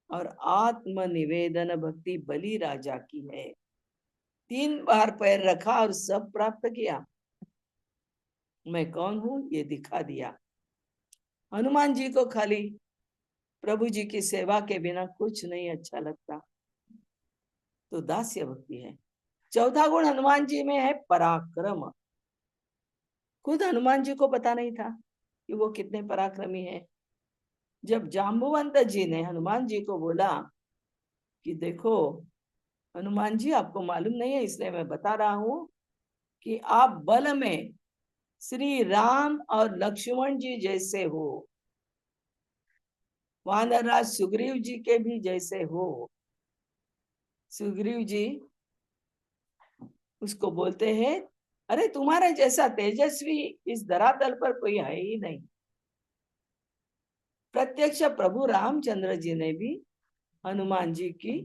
और आत्म निवेदन भक्ति बलि राजा की है। 3 बार पैर रखा और सब प्राप्त किया। मैं कौन हूं ये दिखा दिया। हनुमान जी को खाली प्रभु जी की सेवा के बिना कुछ नहीं अच्छा लगता, तो दास्य भक्ति है। चौथा गुण हनुमान जी में है पराक्रम। खुद हनुमान जी को पता नहीं था कि वो कितने पराक्रमी है। जब जाम्बुवंत जी ने हनुमान जी को बोला कि देखो हनुमान जी, आपको मालूम नहीं है इसलिए मैं बता रहा हूं कि आप बल में श्री राम और लक्ष्मण जी जैसे हो, वानरराज सुग्रीव जी के भी जैसे हो। सुग्रीव जी उसको बोलते हैं, अरे तुम्हारे जैसा तेजस्वी इस धरातल पर कोई है ही नहीं। प्रत्यक्ष प्रभु रामचंद्र जी ने भी हनुमान जी की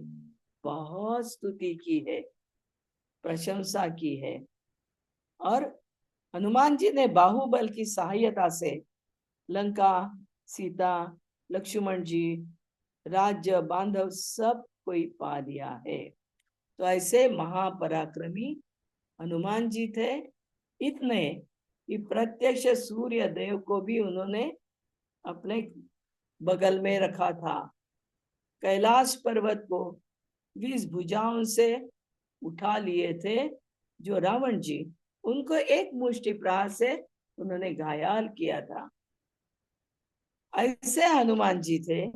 बहुत स्तुति की है, प्रशंसा की है। और हनुमान जी ने बाहुबल की सहायता से लंका, सीता, लक्ष्मण जी, राज्य, बांधव सब कोई पा लिया है। तो ऐसे महापराक्रमी हनुमान जी थे, इतने कि प्रत्यक्ष सूर्य देव को भी उन्होंने अपने बगल में रखा था। कैलाश पर्वत को 20 भुजाओं से उठा लिए थे जो रावण जी, उनको एक मुष्टि प्रहार से उन्होंने घायल किया था। ऐसे हनुमान जी थे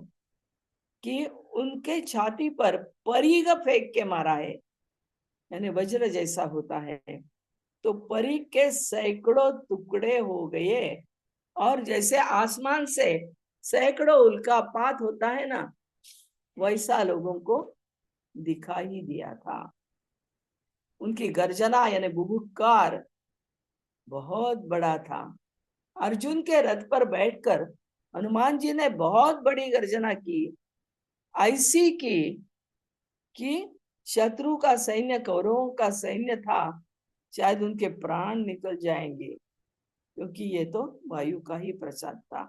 कि उनके छाती पर परी का फेंक के मारा है, यानी वज्र जैसा होता है, तो परी के सैकड़ों टुकड़े हो गए। और जैसे आसमान से सैकड़ों उल्कापात होता है ना, वैसा लोगों को दिखाई दिया था। उनकी गर्जना यानी बुभुकार बहुत बड़ा था। अर्जुन के रथ पर बैठकर हनुमान जी ने बहुत बड़ी गर्जना की, ऐसी की कि शत्रु का सैन्य, कौरवों का सैन्य था, शायद उनके प्राण निकल जाएंगे, क्योंकि ये तो वायु का ही प्रसाद था।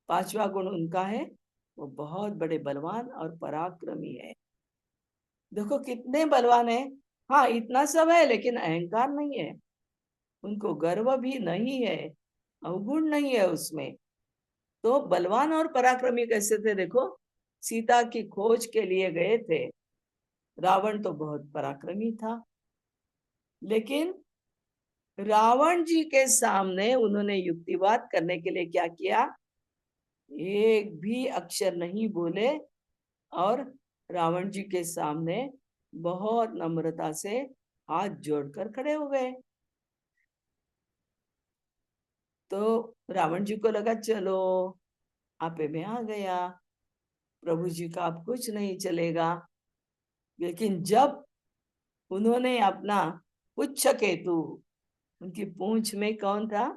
पांचवा गुण उनका है, वो बहुत बड़े बलवान और पराक्रमी है। देखो कितने बलवान है। हाँ, इतना सब है लेकिन अहंकार नहीं है, उनको गर्व भी नहीं है, अवगुण नहीं है उसमें। तो बलवान और पराक्रमी कैसे थे देखो, सीता की खोज के लिए गए थे। रावण तो बहुत पराक्रमी था, लेकिन रावण जी के सामने उन्होंने युक्तिवाद करने के लिए क्या किया, एक भी अक्षर नहीं बोले और रावण जी के सामने बहुत नम्रता से हाथ जोड़कर खड़े हो गए। तो रावण जी को लगा चलो आपे में आ गया, प्रभु जी का अब कुछ नहीं चलेगा। लेकिन जब उन्होंने अपना पुच्छ केतु, उनकी पूंछ में कौन था,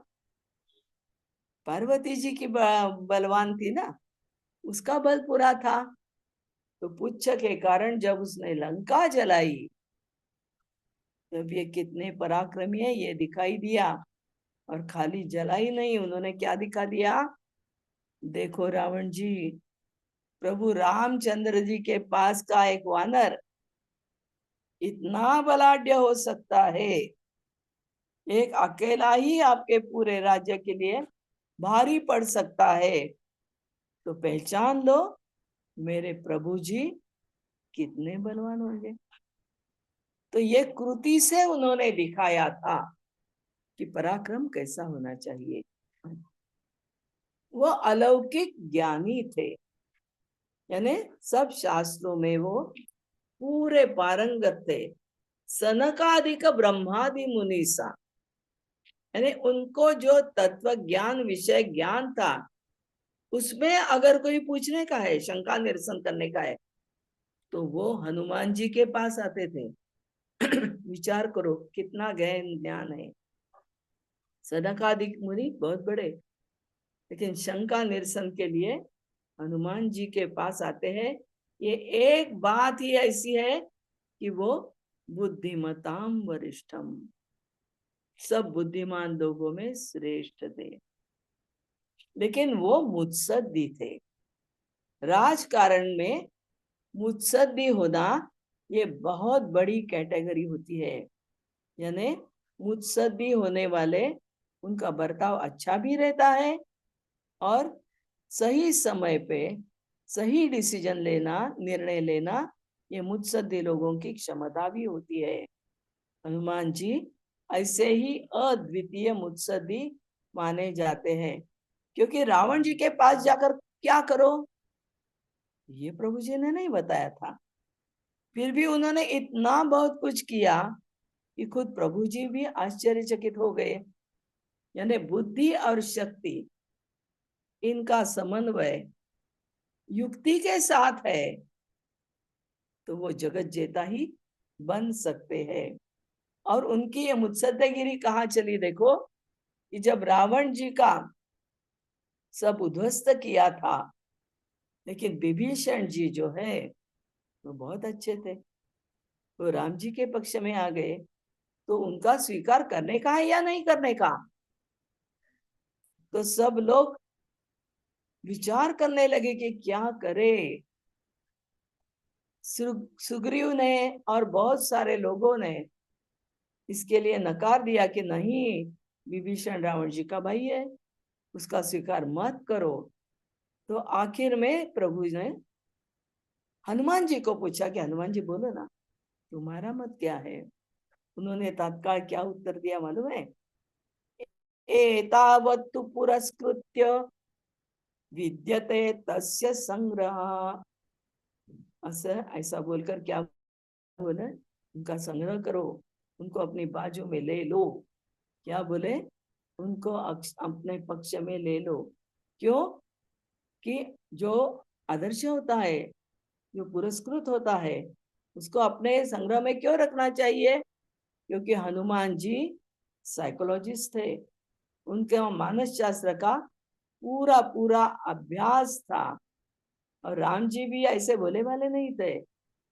पार्वती जी की बलवान थी ना, उसका बल पूरा था। तो पुच्छ के कारण जब उसने लंका जलाई, जब ये कितने पराक्रमी है ये दिखाई दिया। और खाली जलाई नहीं, उन्होंने क्या दिखा दिया, देखो रावण जी, प्रभु रामचंद्र जी के पास का एक वानर इतना बलाढ्य हो सकता है, एक अकेला ही आपके पूरे राज्य के लिए भारी पड़ सकता है, तो पहचान लो मेरे प्रभु जी कितने बलवान होंगे। तो ये कृति से उन्होंने दिखाया था कि पराक्रम कैसा होना चाहिए। वो अलौकिक ज्ञानी थे, यानी सब शास्त्रों में वो पूरे पारंगत थे। सनकादिक ब्रह्मादि मुनीसा, यानी उनको जो तत्व ज्ञान, विषय ज्ञान था, उसमें अगर कोई पूछने का है, शंका निरसन करने का है, तो वो हनुमान जी के पास आते थे। विचार करो कितना गहन ज्ञान है। सनकादिक मुनि बहुत बड़े, लेकिन शंका निरसन के लिए हनुमान जी के पास आते हैं। ये एक बात ही ऐसी है कि वो बुद्धिमताम वरिष्ठम, सब बुद्धिमान लोगों में श्रेष्ठ थे। लेकिन वो मुत्सद्दी थे। राजकारण में मुत्सद्दी होना ये बहुत बड़ी कैटेगरी होती है। यानी मुत्सद्दी होने वाले, उनका बर्ताव अच्छा भी रहता है और सही समय पे सही डिसीजन लेना, निर्णय लेना, ये मुत्सद्दी लोगों की क्षमता भी होती है। हनुमान जी ऐसे ही अद्वितीय मुत्सद्दी माने जाते हैं। क्योंकि रावण जी के पास जाकर क्या करो, ये प्रभु जी ने नहीं बताया था, फिर भी उन्होंने इतना बहुत कुछ किया कि खुद प्रभु जी भी आश्चर्यचकित हो गए। यानी बुद्धि और शक्ति, इनका समन्वय युक्ति के साथ है, तो वो जगत जेता ही बन सकते हैं। और उनकी ये मुत्सद्देगिरी कहाँ चली देखो, कि जब रावण जी का सब उध्वस्त किया था, लेकिन विभीषण जी जो है वो बहुत अच्छे थे, वो राम जी के पक्ष में आ गए। तो उनका स्वीकार करने का है या नहीं करने का, तो सब लोग विचार करने लगे कि क्या करे। सुग्रीव ने और बहुत सारे लोगों ने इसके लिए नकार दिया कि नहीं, विभीषण रावण जी का भाई है, उसका स्वीकार मत करो। तो आखिर में प्रभु ने हनुमान जी को पूछा कि हनुमान जी बोलो ना, तुम्हारा मत क्या है। उन्होंने तत्काल क्या उत्तर दिया मालूम है, एतावत्तु पुरस्कृत्य विद्यते तस्य संग्रह। ऐसा बोलकर क्या बोले, उनका संग्रह करो, उनको अपनी बाजू में ले लो। क्या बोले, उनको अपने पक्ष में ले लो। क्यों? कि जो आदर्श होता है, जो पुरस्कृत होता है, उसको अपने संग्रह में क्यों रखना चाहिए? क्योंकि हनुमान जी साइकोलॉजिस्ट थे, उनके मानस शास्त्र का पूरा पूरा अभ्यास था। और राम जी भी ऐसे बोले वाले नहीं थे।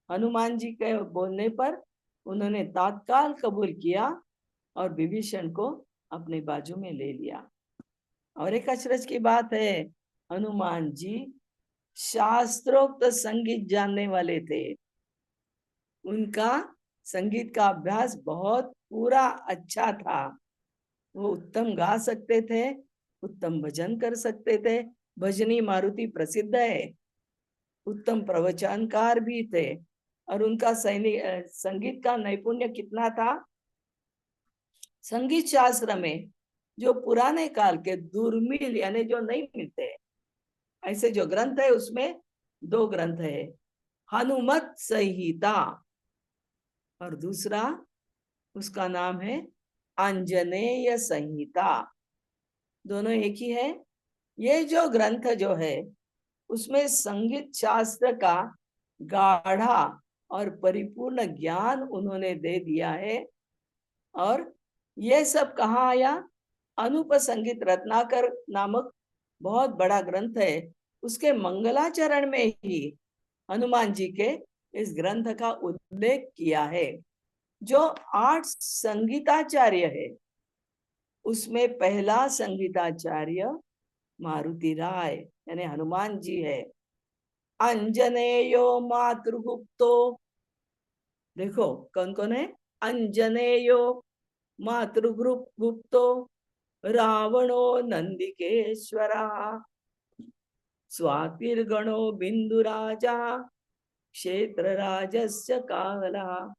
हनुमान जी के बोलने पर उन्होंने तात्काल कबूल किया और विभीषण को अपने बाजू में ले लिया। और एक अचरज की बात है, हनुमान जी शास्त्रोक्त संगीत जानने वाले थे। उनका संगीत का अभ्यास बहुत पूरा अच्छा था। वो उत्तम गा सकते थे, उत्तम भजन कर सकते थे। भजनी मारुति प्रसिद्ध है। उत्तम प्रवचनकार भी थे। और उनका संगीत का नैपुण्य कितना था? संगीत शास्त्र में जो पुराने काल के दुर्मिल यानी जो नहीं मिलते ऐसे जो ग्रंथ है, उसमें दो ग्रंथ है, हनुमत संहिता और दूसरा उसका नाम है आंजनेय संहिता। दोनों एक ही है। ये जो ग्रंथ जो है, उसमें संगीत शास्त्र का गाढ़ा और परिपूर्ण ज्ञान उन्होंने दे दिया है। और ये सब कहाँ आया? अनूप संगीत रत्नाकर नामक बहुत बड़ा ग्रंथ है, उसके मंगलाचरण में ही हनुमान जी के इस ग्रंथ का उल्लेख किया है। जो 8 संगीताचार्य है, उसमें पहला संगीताचार्य मारुति राय यानी हनुमान जी है। अंजनेयो मातृगुप्तो, देखो कौन कौन है? अंजनेयो मातृगुप्तो, रावणो नंदिकेश्वरा, स्वातिर्गणो बिंदुराजा, क्षेत्र राजस्य काला।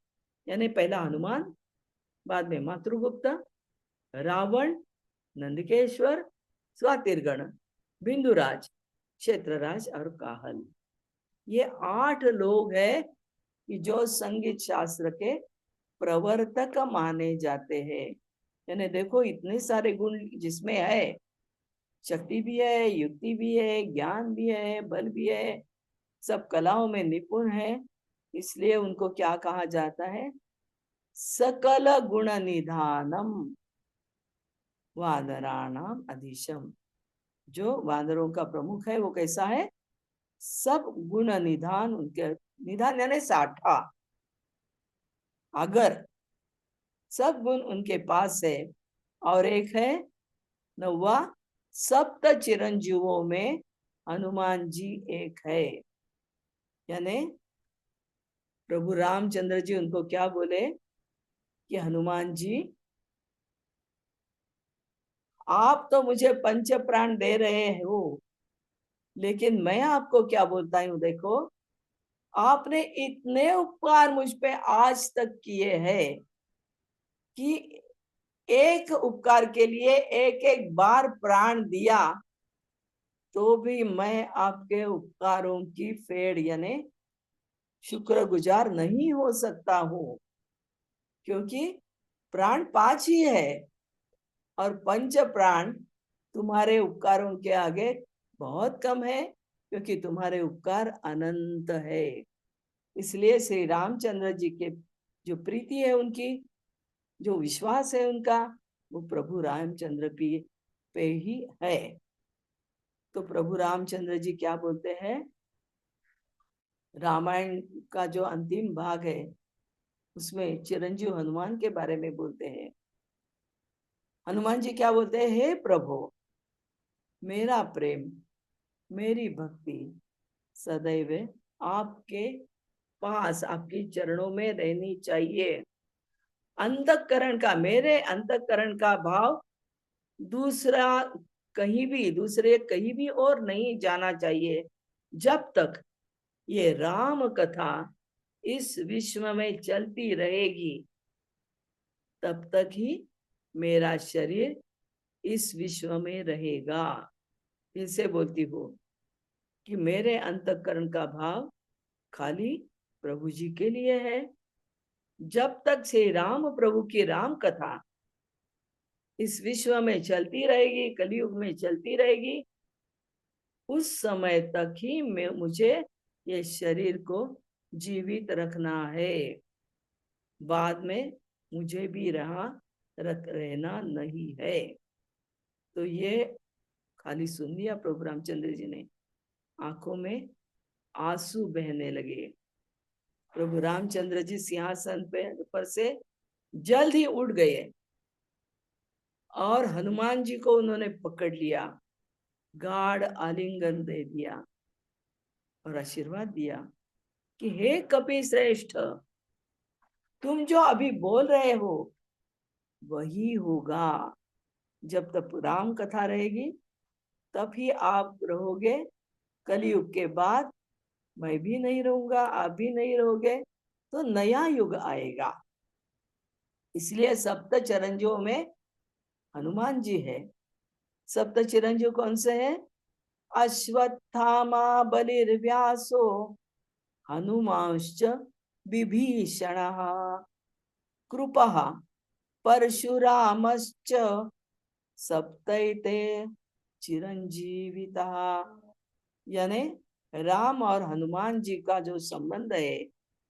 यानी पहला हनुमान, बाद में मातृगुप्त, रावण, नंदिकेश्वर, स्वातिर्गण, बिंदुराज, क्षेत्रराज और काहल। ये 8 लोग हैं कि जो संगीत शास्त्र के प्रवर्तक माने जाते हैं। यानी देखो इतने सारे गुण जिसमें है, शक्ति भी है, युक्ति भी है, ज्ञान भी है, बल भी है, सब कलाओं में निपुण है। इसलिए उनको क्या कहा जाता है? सकल गुण निधानम वानराणाम अधीशम। जो वानरों का प्रमुख है वो कैसा है? सब गुण निधान, उनके निधान यानी साठा, अगर सब गुण उनके पास है। और एक है 9वां, सप्त चिरंजीवों में हनुमान जी एक है। यानी प्रभु रामचंद्र जी उनको क्या बोले कि हनुमान जी, आप तो मुझे पंच प्राण दे रहे हो, लेकिन मैं आपको क्या बोलता हूं, देखो आपने इतने उपकार मुझ पे आज तक किए हैं कि एक उपकार के लिए एक एक बार प्राण दिया, तो भी मैं आपके उपकारों की फेड़ यानी शुक्रगुजार नहीं हो सकता हूं। क्योंकि प्राण 5 ही है और पंच प्राण तुम्हारे उपकारों के आगे बहुत कम है, क्योंकि तुम्हारे उपकार अनंत है। इसलिए श्री रामचंद्र जी के जो प्रीति है, उनकी जो विश्वास है उनका, वो प्रभु रामचंद्र पे ही है। तो प्रभु रामचंद्र जी क्या बोलते हैं? रामायण का जो अंतिम भाग है, उसमें चिरंजीव हनुमान के बारे में बोलते हैं। हनुमान जी क्या बोलते हैं? हे प्रभु, मेरा प्रेम, मेरी भक्ति सदैव आपके पास, आपके चरणों में रहनी चाहिए। अंतःकरण का, मेरे अंतःकरण का भाव दूसरा दूसरे कहीं भी और नहीं जाना चाहिए। जब तक ये राम कथा इस विश्व में चलती रहेगी, तब तक ही मेरा शरीर इस विश्व में रहेगा। इसे बोलती हो कि मेरे अंतःकरण का भाव खाली प्रभु जी के लिए है। जब तक श्री राम प्रभु की राम कथा इस विश्व में चलती रहेगी, कलयुग में चलती रहेगी, उस समय तक ही मुझे ये शरीर को जीवित रखना है। बाद में मुझे भी रहना नहीं है। तो ये खाली सुन लिया प्रभु रामचंद्र जी ने, आंखों में आंसू बहने लगे। प्रभु रामचंद्र जी सिंहासन पर से जल्द ही उठ गए और हनुमान जी को उन्होंने पकड़ लिया, गाढ़ आलिंगन दे दिया और आशीर्वाद दिया कि हे कपि श्रेष्ठ, तुम जो अभी बोल रहे हो वही होगा। जब तक राम कथा रहेगी तब ही आप रहोगे। कलयुग के बाद मैं भी नहीं रहूंगा, आप भी नहीं रहोगे, तो नया युग आएगा। इसलिए सप्त चिरंजीवों में हनुमान जी है। सप्त चिरंजीव कौन से हैं? अश्वत्थामा बलिर्व्यासो हनुमांश्च विभीषणः कृपः परशुरामश्च सप्तैते चिरंजीविता। यानी राम और हनुमान जी का जो संबंध है,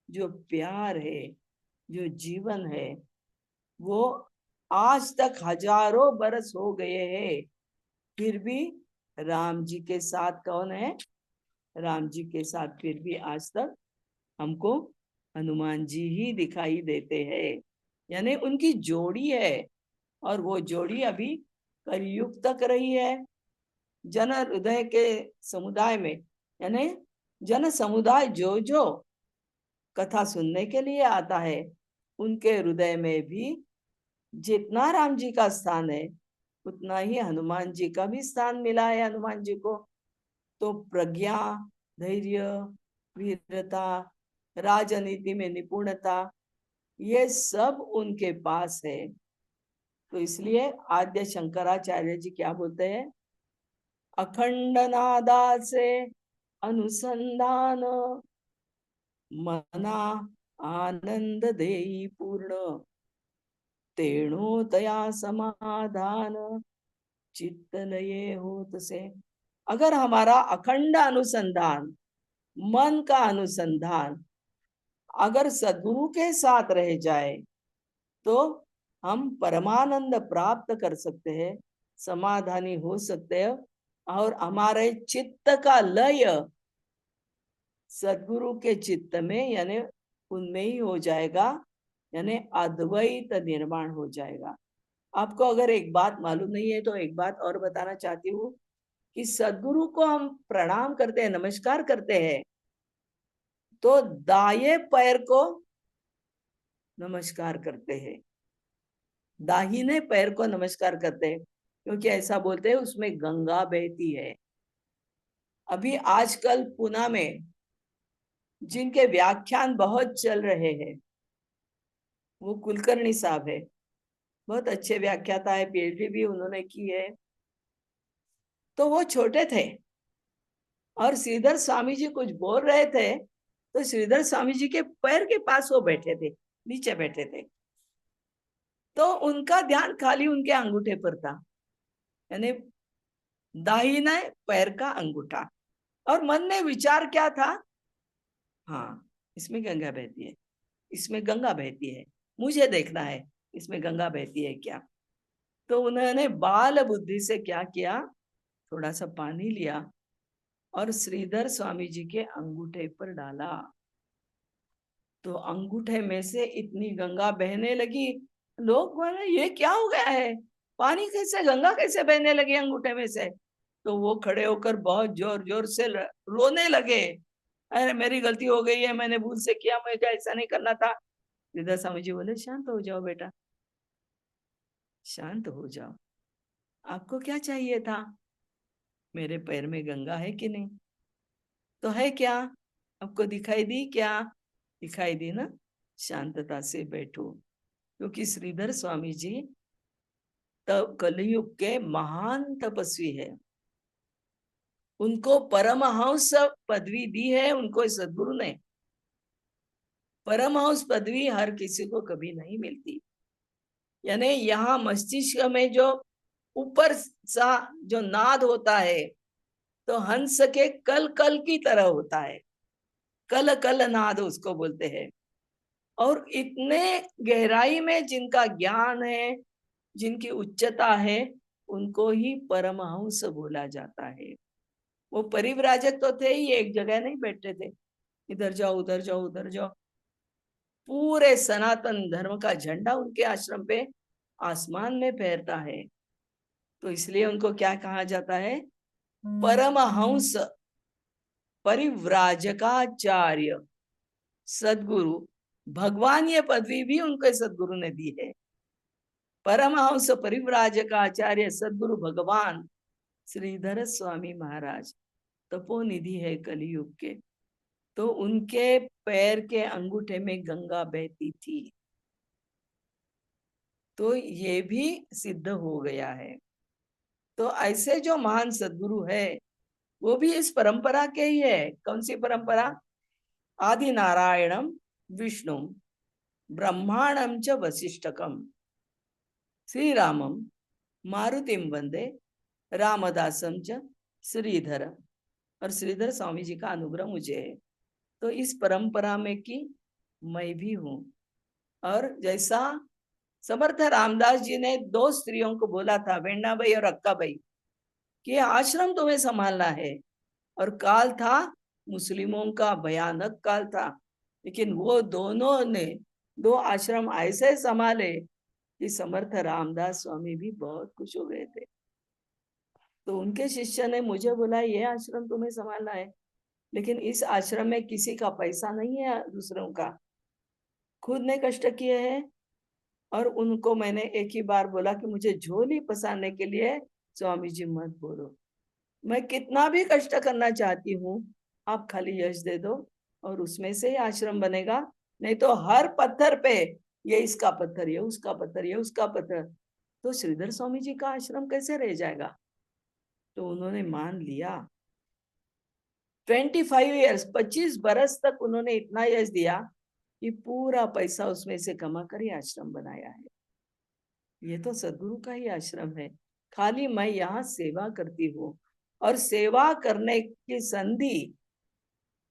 जो प्यार है, जो जीवन है, वो आज तक हजारों बरस हो गए हैं, फिर भी राम जी के साथ कौन है? राम जी के साथ फिर भी आज तक हमको हनुमान जी ही दिखाई देते हैं। यानी उनकी जोड़ी है, और वो जोड़ी अभी कलयुग तक रही है। जन हृदय के समुदाय में, यानी जन समुदाय जो जो कथा सुनने के लिए आता है, उनके हृदय में भी जितना राम जी का स्थान है उतना ही हनुमान जी का भी स्थान मिला है। हनुमान जी को तो प्रज्ञा, धैर्य, वीरता, राजनीति में निपुणता, ये सब उनके पास है। तो इसलिए आद्य शंकराचार्य जी क्या बोलते हैं? अखंड नादा से अनुसंधान मना आनंद देई पूर्ण तेणो तया समाधान चित्त लये होत से। अगर हमारा अखंड अनुसंधान, मन का अनुसंधान अगर सद्गुरु के साथ रह जाए तो हम परमानंद प्राप्त कर सकते हैं, समाधानी हो सकते हैं, और हमारे चित्त का लय सद्गुरु के चित्त में यानी उनमें ही हो जाएगा, यानी अद्वैत निर्माण हो जाएगा। आपको अगर एक बात मालूम नहीं है तो एक बात और बताना चाहती हूँ कि सद्गुरु को हम प्रणाम करते हैं, नमस्कार करते हैं, तो दाएं पैर को नमस्कार करते हैं, दाहिने पैर को नमस्कार करते हैं, क्योंकि ऐसा बोलते हैं उसमें गंगा बहती है। अभी आजकल पुणे में जिनके व्याख्यान बहुत चल रहे हैं, वो कुलकर्णी साहब है, बहुत अच्छे व्याख्याता है, पीएचडी भी उन्होंने की है। तो वो छोटे थे और श्रीधर स्वामी जी कुछ बोल रहे थे, तो श्रीधर स्वामी जी के पैर के पास वो बैठे थे, नीचे बैठे थे, तो उनका ध्यान खाली उनके अंगूठे पर था, यानी दाहिने पैर का अंगूठा। और मन में विचार क्या था? हाँ, इसमें गंगा बहती है, इसमें गंगा बहती है, मुझे देखना है इसमें गंगा बहती है क्या। तो उन्होंने बाल बुद्धि से क्या किया, थोड़ा सा पानी लिया और श्रीधर स्वामी जी के अंगूठे पर डाला, तो अंगूठे में से इतनी गंगा बहने लगी। लोग बोले ये क्या हो गया है, पानी कैसे, गंगा कैसे बहने लगी अंगूठे में से? तो वो खड़े होकर बहुत जोर जोर से रोने लगे, अरे मेरी गलती हो गई है, मैंने भूल से किया, मुझे ऐसा नहीं करना था। श्रीधर स्वामी जी बोले शांत हो जाओ बेटा, शांत हो जाओ, आपको क्या चाहिए था? मेरे पैर में गंगा है कि नहीं? तो है क्या? आपको दिखाई दी क्या? दिखाई दी ना? शांतता से बैठो, क्योंकि श्रीधर स्वामी जी तब कलयुग के महान तपस्वी है। उनको परमहंस पदवी दी है उनको सदगुरु ने। परमहंस पदवी हर किसी को कभी नहीं मिलती। यानी यहाँ मस्तिष्क में जो ऊपर सा जो नाद होता है तो हंस के कल कल की तरह होता है, कल कल नाद उसको बोलते हैं। और इतने गहराई में जिनका ज्ञान है, जिनकी उच्चता है, उनको ही परमहंस बोला जाता है। वो परिव्राजक तो थे ही, एक जगह नहीं बैठे थे, इधर जाओ उधर जाओ उधर जाओ। पूरे सनातन धर्म का झंडा उनके आश्रम पे आसमान में फहरता है। तो इसलिए उनको क्या कहा जाता है? परमहंस परिव्राजकाचार्य सदगुरु। भगवान ये पदवी भी उनको सदगुरु ने दी है। परमहंस परिव्राजकाचार्य सदगुरु भगवान श्रीधर स्वामी महाराज तपोनिधि है कलयुग के। तो उनके पैर के अंगूठे में गंगा बहती थी। तो ये भी सिद्ध हो गया है। तो ऐसे जो महान सदगुरु है वो भी इस परंपरा के ही है। कौन सी परंपरा? आदि नारायणम विष्णु ब्रह्मांडम च वशिष्ठकम श्री रामम मारुतिम वंदे रामदासम च श्रीधर। और श्रीधर स्वामी जी का अनुग्रह मुझे है। तो इस परंपरा में की मैं भी हूं। और जैसा समर्थ रामदास जी ने दो स्त्रियों को बोला था, वेण्णा बाई और अक्का बाई, कि आश्रम तुम्हें संभालना है। और काल था मुस्लिमों का, भयानक काल था, लेकिन वो दोनों ने दो आश्रम ऐसे संभाले कि समर्थ रामदास स्वामी भी बहुत खुश हो गए थे। तो उनके शिष्य ने मुझे बोला ये आश्रम तुम्हें संभालना है, लेकिन इस आश्रम में किसी का पैसा नहीं है, दूसरों का, खुद ने कष्ट किए हैं। और उनको मैंने एक ही बार बोला कि मुझे झोली पसारने के लिए स्वामी जी मत बोलो, मैं कितना भी कष्ट करना चाहती हूँ, आप खाली यश दे दो और उसमें से ही आश्रम बनेगा। नहीं तो हर पत्थर पे ये इसका पत्थर, ये उसका पत्थर, ये उसका पत्थर, तो श्रीधर स्वामी जी का आश्रम कैसे रह जाएगा? तो उन्होंने मान लिया। 25 ईयर्स, 25 बरस तक उन्होंने इतना यश दिया कि पूरा पैसा उसमें से कमा कर ही आश्रम बनाया है। ये तो सदगुरु का ही आश्रम है। खाली मैं यहाँ सेवा करती हूँ और सेवा करने की संधि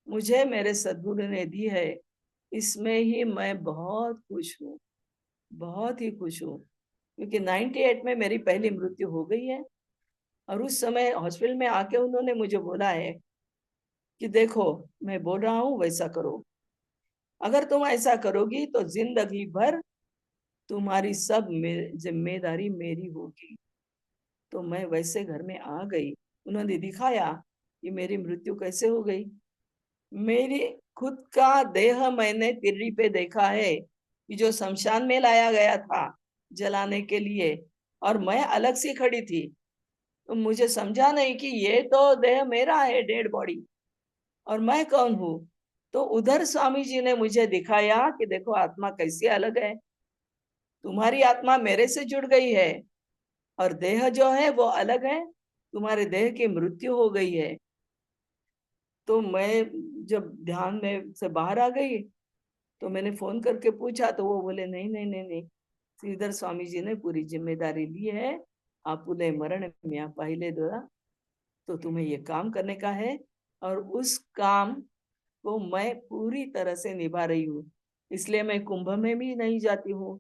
मुझे मेरे सदगुरु ने दी है। इसमें ही मैं बहुत खुश हूँ, बहुत ही खुश हूँ। क्योंकि 98 में मेरी पहली मृत्यु हो गई है। और उस समय हॉस्पिटल में आके उन्होंने मुझे बोला है कि देखो मैं बोल रहा हूँ वैसा करो, अगर तुम ऐसा करोगी तो जिंदगी भर तुम्हारी सब जिम्मेदारी मेरी होगी। तो मैं वैसे घर में आ गई। उन्होंने दिखाया कि मेरी मृत्यु कैसे हो गई। मेरी खुद का देह मैंने तिर्री पे देखा है कि जो शमशान में लाया गया था जलाने के लिए, और मैं अलग सी खड़ी थी। तो मुझे समझा नहीं कि ये तो देह मेरा है, डेड बॉडी, और मैं कौन हूँ। तो उधर स्वामी जी ने मुझे दिखाया कि देखो आत्मा कैसी अलग है, तुम्हारी आत्मा मेरे से जुड़ गई है और देह जो है वो अलग है, तुम्हारे देह की मृत्यु हो गई है। तो मैं जब ध्यान में से बाहर आ गई तो मैंने फोन करके पूछा, तो वो बोले नहीं नहीं नहीं नहीं, श्रीधर स्वामी जी ने पूरी जिम्मेदारी ली है, आपुले मरण म्या पहले द्वारा, तो तुम्हें ये काम करने का है। और उस काम को मैं पूरी तरह से निभा रही हूँ। इसलिए मैं कुंभ में भी नहीं जाती हूँ,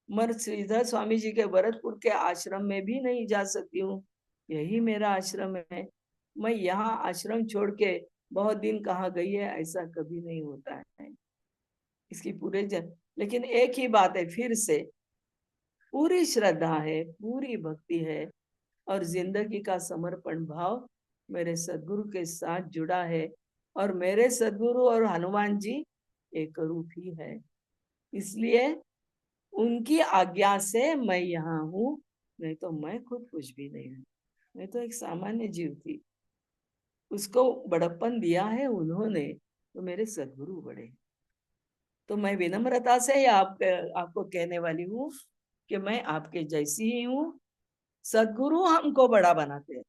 मर श्रीधर स्वामी जी के भरतपुर के आश्रम में भी नहीं जा सकती हूँ। यही मेरा आश्रम है। मैं यहाँ आश्रम छोड़ के बहुत दिन कहाँ गई है ऐसा कभी नहीं होता है। इसकी पूरे लेकिन एक ही बात है, फिर से पूरी श्रद्धा है, पूरी भक्ति है और जिंदगी का समर्पण भाव मेरे सदगुरु के साथ जुड़ा है। और मेरे सदगुरु और हनुमान जी एक रूप ही है। इसलिए उनकी आज्ञा से मैं यहाँ हूँ, नहीं तो मैं खुद कुछ भी नहीं हूँ। मैं तो एक सामान्य जीव थी। उसको बड़प्पन दिया है उन्होंने, तो मेरे सदगुरु बड़े। तो मैं विनम्रता से आपको कहने वाली हूँ कि मैं आपके जैसी ही हूँ। सदगुरु हमको बड़ा बनाते हैं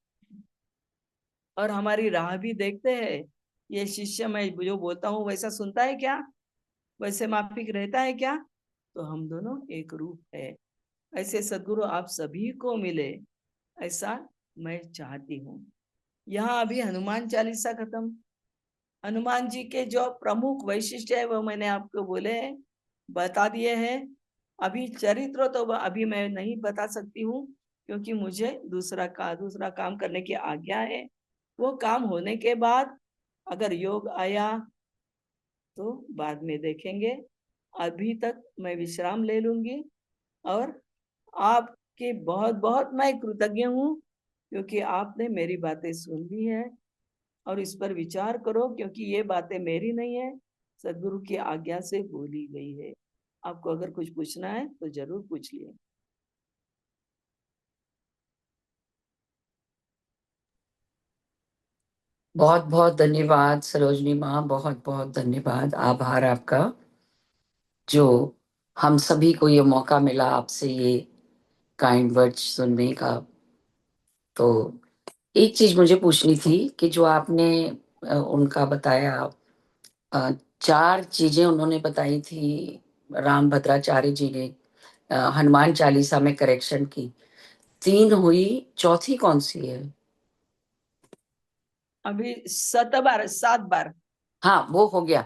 और हमारी राह भी देखते हैं। ये शिष्य मैं जो बोलता हूँ वैसा सुनता है क्या, वैसे माफिक रहता है क्या? तो हम दोनों एक रूप है। ऐसे सदगुरु आप सभी को मिले, ऐसा मैं चाहती हूँ। यहाँ अभी हनुमान चालीसा खत्म। हनुमान जी के जो प्रमुख वैशिष्ट्य है वो मैंने आपको बोले हैं, बता दिए हैं। अभी चरित्र तो अभी मैं नहीं बता सकती हूँ, क्योंकि मुझे दूसरा काम करने की आज्ञा है। वो काम होने के बाद अगर योग आया तो बाद में देखेंगे। अभी तक मैं विश्राम ले लूंगी। और आपके बहुत बहुत मैं कृतज्ञ हूँ, क्योंकि आपने मेरी बातें सुन ली है। और इस पर विचार करो, क्योंकि ये बातें मेरी नहीं है, सदगुरु की आज्ञा से बोली गई है। आपको अगर कुछ पूछना है तो जरूर पूछिए। बहुत बहुत धन्यवाद सरोजनी माँ, बहुत बहुत धन्यवाद, आभार आपका, जो हम सभी को ये मौका मिला आपसे ये काइंड वर्ड्स सुनने का। तो एक चीज मुझे पूछनी थी कि जो आपने उनका बताया, अ, चार चीजें उन्होंने बताई थी राम भद्राचार्य जी ने, हनुमान चालीसा में करेक्शन की, तीन हुई, चौथी कौन सी है? अभी 7 बार। हाँ वो हो गया,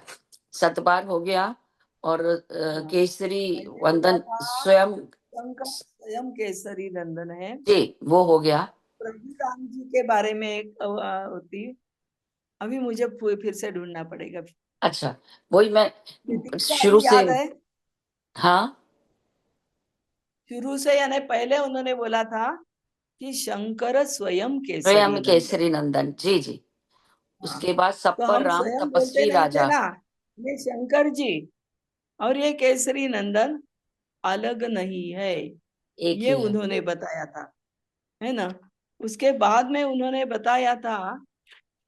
सतबार हो गया। और हाँ, केसरी पहले बोला वंदन था स्वयं, शंकर स्वयं केसरी नंदन है। जी वो हो गया। प्रभु राम जी के बारे में एक होती, अभी मुझे फिर से ढूंढना पड़ेगा। अच्छा, वही मैं ये तीसरा शुरू अभी से, याद है। हाँ शुरू से यानी पहले उन्होंने बोला था कि शंकर स्वयं केसरी स्वयं नंदन। केसरी नंदन, जी जी। हाँ, उसके बाद सब तो पर हम राम स्वयं बोलते तपस्वी नहीं थे राजा। ना, ये शंकर जी और ये केसरी नंदन अलग नहीं है, एक ये ही है। उन्होंने बताया था, है ना। उसके बाद में उन्होंने बताया था,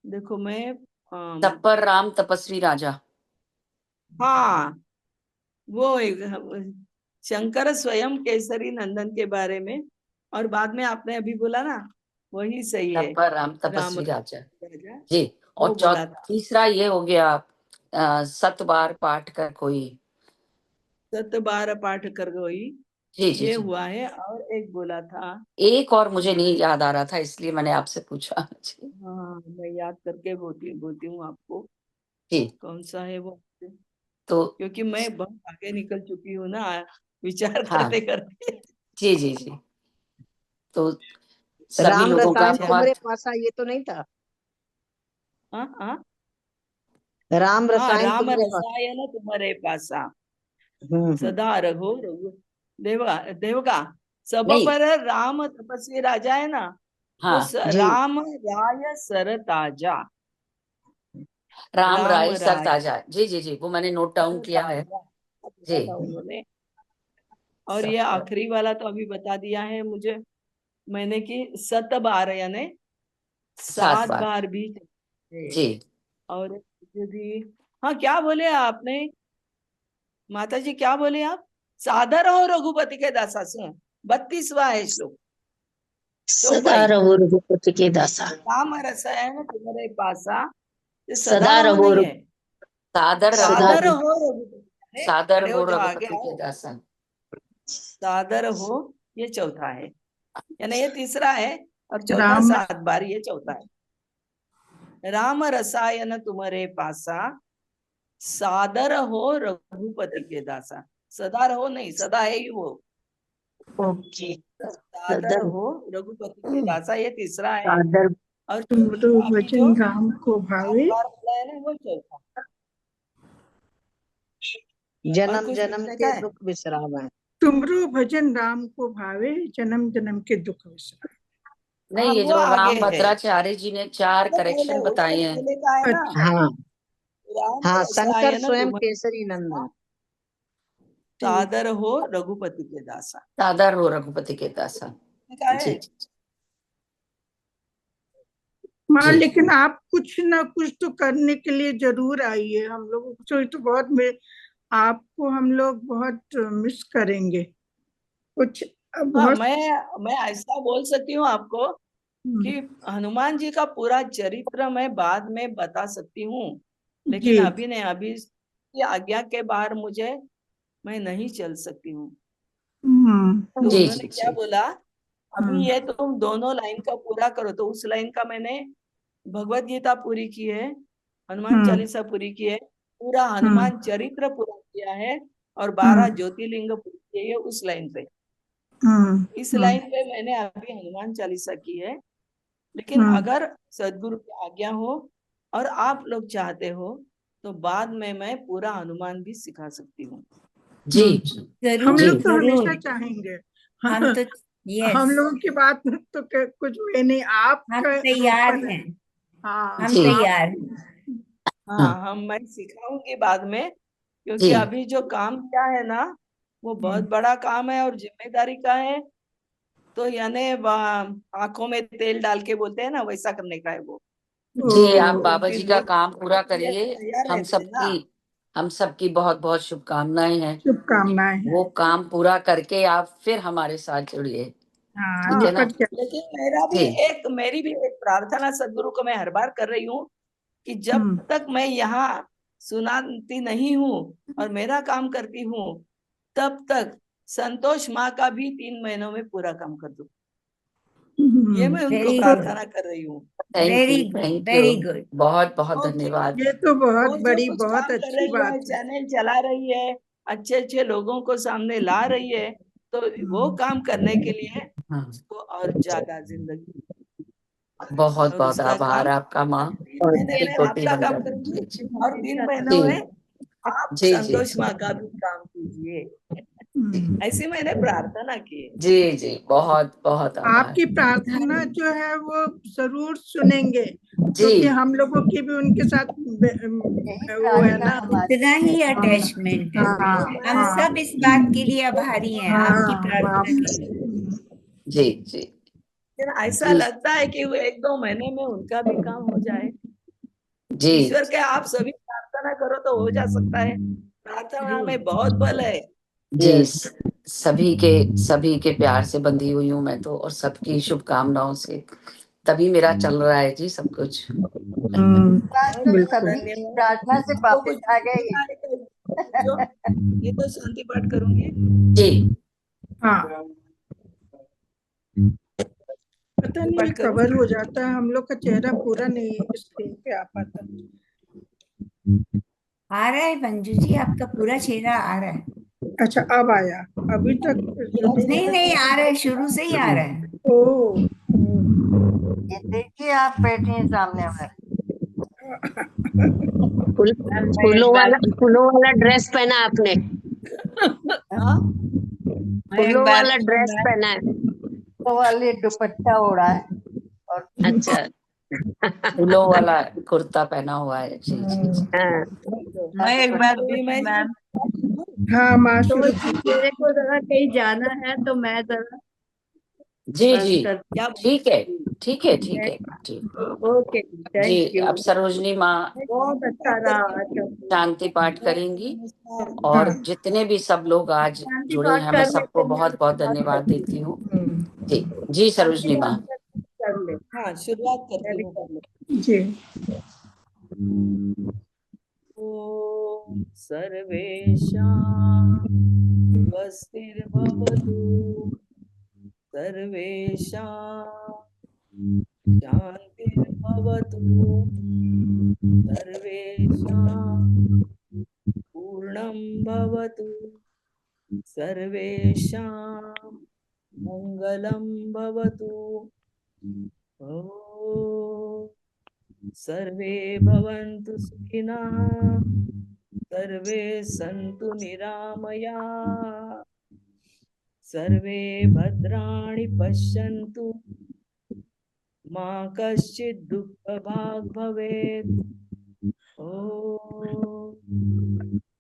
देखो मैं सब पर राम तपस्वी राजा। हाँ, वो शंकर स्वयं केसरी नंदन के बारे में। और बाद में आपने अभी बोला ना, वही सही सब है, पर राम राम तपस्वी राजा, राजा, जी। और वो बोला था। तीसरा ये हो गया, 7 बार पाठ कर कोई, 7 बार पाठ कर गई, जी जी ये जी। हुआ है। और एक बोला था, एक और मुझे नहीं याद आ रहा था, इसलिए मैंने आपसे पूछा जी। हाँ मैं याद करके बोलती बोलती हूँ आपको, जी कौन सा है वो, तो, क्योंकि मैं बहुत आगे निकल चुकी हूँ ना, विचार हाँ करते करते। जी जी जी। तो सभी राम लोगों का रसायन चलिए। तुम्हारे बहुत, पासा, ये तो नहीं था? हाँ हाँ राम हाँ, रसायन राम तुम्हारे पास। रसायन तुम्हारे पासा, हम्म। सदा रघु रघु देवगा देवगा, सब नहीं, पर राम तपस्वी राजा है ना, तो हाँ, जी। राम राय सर ताजा, राम राम राय सर राय ताजा, जी जी जी, वो मैंने नोट डाउन सर किया है। ताजा बोला जी, था उन्होंने। और ये सब पर, आखिरी वाला तो अभी बता दिया है मुझे मैंने कि 7 बार यानी सात 7 बार बार भी थे। जी। और मुझे भी, हाँ क्या बोले आपने, माता जी क्या बोले आप? सादर हो रघुपति के दासा से, 32वां है श्लोक, सदा चौपाई। रहो रघुपति के दासा। राम रसायन तुम्हारे पासा, ये सदा सदा रहो रहो नहीं है, सादर रहो, सदा सादर हो रघुपति, अरे सादर खड़े हो हो जाओ, आगे रघुपति के आओ। दासन। सादर हो, ये चौथा है, यानी ये तीसरा है, और चौथा राम 7 बार, ये चौथा है। राम रसायन तुम्हारे पासा, सादर हो रघुपति के दासा। सदा रहो नहीं, सदा है ही वो, ओके। सादर सदर हो रघुपति के दासा, ये तीसरा है। सादर और तुमरो अभी जो भजन राम को सात भावे, बार बोला है ना, वो चौथा। और जन्म कुछ जन्म पूछने का के है? दुख विश्राम है। तुमरो भजन राम को भावे, जन्म जन्म के दुख विसरावे। हाँ नहीं, ये वो जो आगे राम है, भद्राचार्य जी ने चार उससे पहले करेक्शन बताए उससे हैं। पहले का है ना, अच्छा, हाँ राम हाँ, शंकर रसायन स्वयं तुम्हारे केसरी नंदन। ठीक। सादर हो रघुपति के दासा, सादर हो रघुपति के दासन, का जी है। माँ, जी। लेकिन आप कुछ ना कुछ तो करने के लिए जरूर आइए, हम लोग तो बहुत आपको हम लोग बहुत मिस करेंगे। कुछ हाँ बहुत। मैं ऐसा बोल सकती हूँ आपको कि हनुमान जी का पूरा चरित्र मैं बाद में बता सकती हूँ, लेकिन जी। अभी नहीं, अभी की आज्ञा के बाहर मैं नहीं चल सकती हूँ। तो जी उन्होंने जी क्या जी बोला, अभी ये तुम दोनों लाइन का पूरा करो। तो उस लाइन का मैंने भगवत गीता पूरी की है, हनुमान चालीसा पूरी की है, पूरा हनुमान चरित्र पूरा किया है, और 12 ज्योतिर्लिंग पूरी किए है उस लाइन पे। इस लाइन पे मैंने अभी हनुमान चालीसा की है। लेकिन अगर सदगुरु की आज्ञा हो और आप लोग चाहते हो तो बाद में मैं पूरा हनुमान भी सिखा सकती हूँ। जी हम जरूर जी लोग तो हमेशा जरूर, चाहेंगे। हम तो हम यस, लोगों की बात तो कुछ हुए नहीं, आप हम रूप तैयार पर है। हैं, हाँ हम जी तैयार हैं। हाँ, मैं सिखाऊंगी बाद में, क्योंकि जी अभी जो काम किया है ना वो बहुत बड़ा काम है और जिम्मेदारी का है। तो यानी आंखों में तेल डाल के बोलते हैं ना, वैसा करने का है वो। जी, आप ओ, बाबा फिर जी का वो काम पूरा तैयार करिए। तैयार हम रहते हैं ना। सबकी बहुत बहुत शुभकामनाएं हैं। शुभकामनाएं हैं। वो काम पूरा करके आप फिर हमारे साथ जुड़िए, हाँ, ठीक है ना? निपट गया। लेकिन मेरी भी एक प्रार्थना सदगुरु को मैं हर बार कर रही हूँ कि जब तक मैं यहाँ सुनाती नहीं हूँ और मेरा काम करती हूँ, तब तक संतोष माँ का भी 3 महीनों में पूरा काम कर दूं। ये मैं उनको वेरी गुड, प्रार्थना कर रही हूँ। Thank very you, good, thank you, very good. बहुत बहुत वो धन्यवाद। ये तो बहुत वो जो बड़ी, कुछ बहुत काम कर अच्छी रही है, बात है। चैनल चला रही है, अच्छे अच्छे लोगों को सामने ला रही है, तो वो काम करने के लिए हाँ, उसको और ज्यादा जिंदगी, बहुत और बहुत उसका आभार काम आपका माँ। 3 महीने कोटि में कोटि आपका काम वंदन। करूंगी, जी जी और 3 महीनों में आप जी जी संतोष माँ का भी काम कीजिए। जी ऐसी मैंने प्रार्थना की है। जी जी, बहुत बहुत आभार। आपकी प्रार्थना जो है वो जरूर सुनेंगे, जी क्योंकि हम लोगों की भी उनके साथ वो है ना। इतना ही हाँ अटैचमेंट है। हाँ हम हाँ सब इस बात के लिए आभारी हैं, आपकी हाँ। प्रार्थना के लिए। जी जी लेकिन ऐसा जी लगता है कि वो 1-2 महीने में उनका भी काम हो जाए। जी ईश्वर के आप सभी प्रार्थना करो तो हो जा सकता है। प्रार्थना में बहुत बल है। जी, सभी के प्यार से बंधी हुई हूँ मैं तो, और सबकी शुभकामनाओं से तभी मेरा चल रहा है जी सब कुछ। बिल्कुल। धन्यवाद। प्रार्थना से वापस आ गए। जो ये तो शांति पाठ करूंगी। जी हाँ, पता नहीं ये पाठ करूं। कवर हो जाता है, हम लोग का चेहरा पूरा नहीं स्क्रीन पे आ पाता। आ रहा है मंजू जी, आपका पूरा चेहरा आ रहा है। अच्छा, अब आया, अभी तक नहीं नहीं, आ रहा है, शुरू से ही आ रहा है। ओ, ये देखिए आप बैठे हैं सामने हमारे। फूलों वाला ड्रेस पहना आपने, हाँ, फूलों वाला ड्रेस पहना है। वो वाले दुपट्टा ओढ़ा है और अच्छा, फूलों वाला कुर्ता पहना हुआ है। जी जी जी हाँ। मैं एक बार अभी मैं मैम, हाँ माँ तो शुरू मेरे को जरा कहीं जाना है तो मैं जरा जी बंद जी, कर। क्या ठीक है ठीक है ठीक है जी ओके, जी। Thank you. अब सरोजनी माँ बहुत अच्छा रहा अच्छा। शांति पाठ करेंगी, नमस्कार। और हाँ। जितने भी सब लोग आज शांति जुड़े पाठ हैं, मैं कर सबको लेते बहुत बहुत धन्यवाद हैं। देती हूँ। जी जी शांति सरोजनी पाठ माँ। कर ले। हाँ, शुरुआत करती हूँ पहले। जी। ॐ सर्वेषां स्वस्तिर्भवतु, सर्वेषां शान्तिर्भवतु, सर्वेषां पूर्णं भवतु, सर्वेषां मङ्गलं भवतु। ॐ सर्वे भवन्तु सुखिनः, सर्वे सन्तु निरामया, सर्वे भद्राणि पश्यन्तु, मा कश्चित् दुःखभाग् भवेत्। ॐ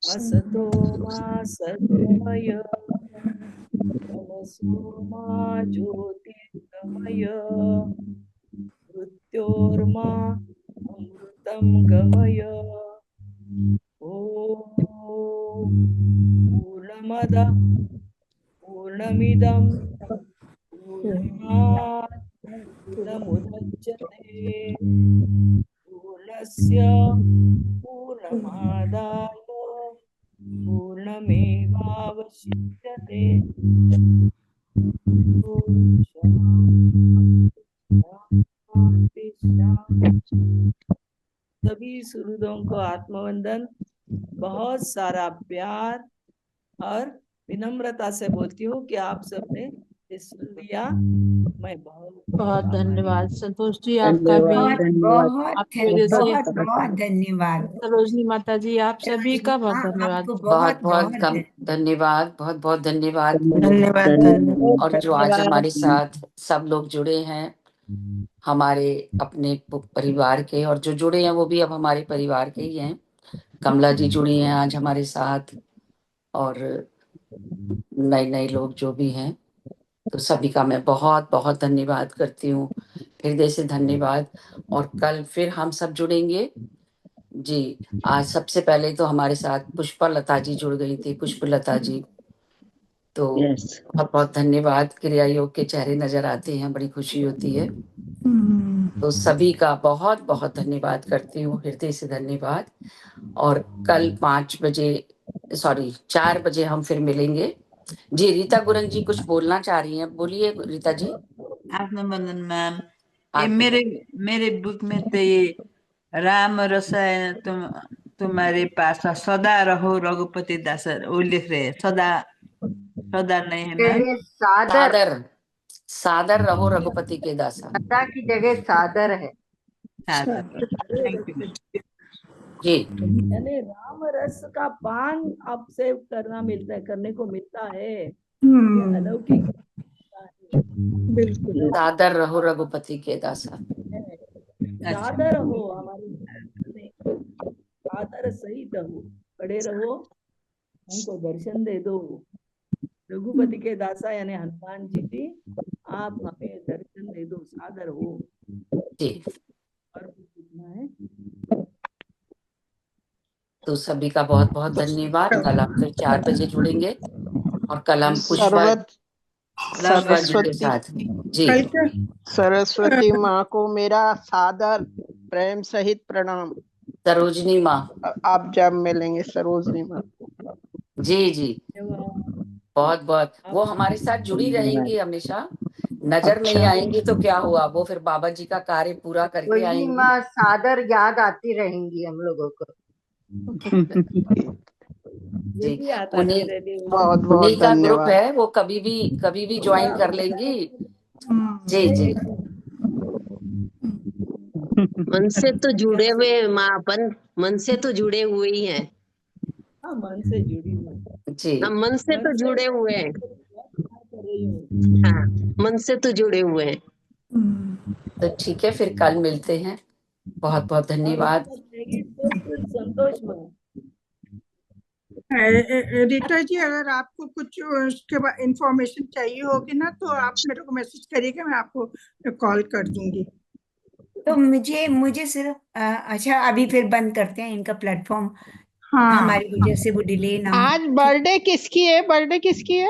असतो मा सद्गमय, तमसो मा ज्योतिर्गमय, मृत्योर्मा अमृतं गमय। ॐ पूर्णमदः पूर्णमिदं पूर्णात् पूर्णमुदच्यते मुच्यते पूर्णस्य पूर्णमादाय पूर्णमेवावशिष्यते। ओम शांति शांति। सभी सुहृदों को आत्मवंदन, बहुत सारा प्यार और विनम्रता से बोलती हूँ कि आप सबने सुन लिया। मैं बहुत धन्यवाद संतोष जी, आपका भी आपकी वजह से। बहुत बहुत धन्यवाद। सरोजनी माता जी, आप सभी का बहुत हाँ, धन्यवाद। आपको बहुत बहुत बहुत कम धन्यवाद, बहुत बहुत धन्यवाद। धन्यवाद। और जो आज हमारे साथ सब लोग जुड़े हैं, हमारे अपने परिवार के, और जो जुड़े हैं वो भी अब हमारे परिवार के ही हैं। कमला जी जुड़ी हैं आज हमारे साथ, और नए नए लोग जो भी हैं, तो सभी का मैं बहुत बहुत धन्यवाद करती हूँ, हृदय से धन्यवाद। और कल फिर हम सब जुड़ेंगे जी। आज सबसे पहले तो हमारे साथ पुष्पा लता जी जुड़ गई थी, पुष्पलता जी, तो बहुत बहुत धन्यवाद। क्रिया योग के चेहरे नजर आते हैं, बड़ी खुशी होती है। तो सभी का बहुत बहुत धन्यवाद करती हूँ, हृदय से धन्यवाद। और कल 4 बजे हम फिर मिलेंगे जी। रीता गुरन जी कुछ बोलना चाह रही हैं, बोलिए रीता जी। आत्मबंधन मैम, ये आत्मबंधन। मेरे बुक में तो ये राम रसायन तुम्हारे पास सदा रहो रघुपति दास, वो लिख रहे हैं। सदा सदा नहीं है मैम, सादर सादर रहो रघुपति के दासा। सदा की जगह सादर है। जी यानी राम रस का पान आपसे करने को मिलता है, ये अलौकिक है। बिल्कुल। सादर रहो रघुपति के दासा। सादर हो, हमारे सादर सहित हो, खड़े रहो, हमको दर्शन दे दो। रघुपति के दासा यानी हनुमान जी भी, आप हमें दर्शन दे दो, सादर हो। जी, और कितना है। तो सभी का बहुत बहुत धन्यवाद। कल हम फिर 4 बजे जुड़ेंगे, और कल हम पुष्पा जी के साथ जी। सरस्वती माँ को मेरा सादर प्रेम सहित प्रणाम। सरोजनी माँ, आप जब मिलेंगे सरोजनी माँ। जी जी, बहुत बहुत। वो हमारे साथ जुड़ी रहेंगी हमेशा, नजर नहीं आएंगी तो क्या हुआ, वो फिर बाबा जी का कार्य पूरा करके वही आएंगी। माँ सादर याद आती रहेंगी हम लोगों को। जी, बहुत बहुत उन्हीं का ग्रुप धन्यवाद। है, वो कभी भी ज्वाइन कर लेंगी। जी जी, मन से तो जुड़े हुए हैं माँ, अपन मन से तो जुड़े हुए ही हैं। हाँ, मन से जुड़ी हुई। जी हम मन से तो जुड़े हुए हैं। हाँ, मन से तो जुड़े हुए हैं। तो ठीक है, फिर कल मिलते हैं। बहुत बहुत धन्यवाद। संतोष में रीता जी, अगर आपको कुछ उसके बाद इंफॉर्मेशन चाहिए होगी ना, तो आप मेरे को मैसेज करिएगा, मैं आपको कॉल कर दूंगी। तो मुझे सिर्फ अच्छा, अभी फिर बंद करते हैं इनका प्लेटफॉर्म। हाँ, हमारी वजह से वो डिले ना हो। आज बर्थडे किसकी है?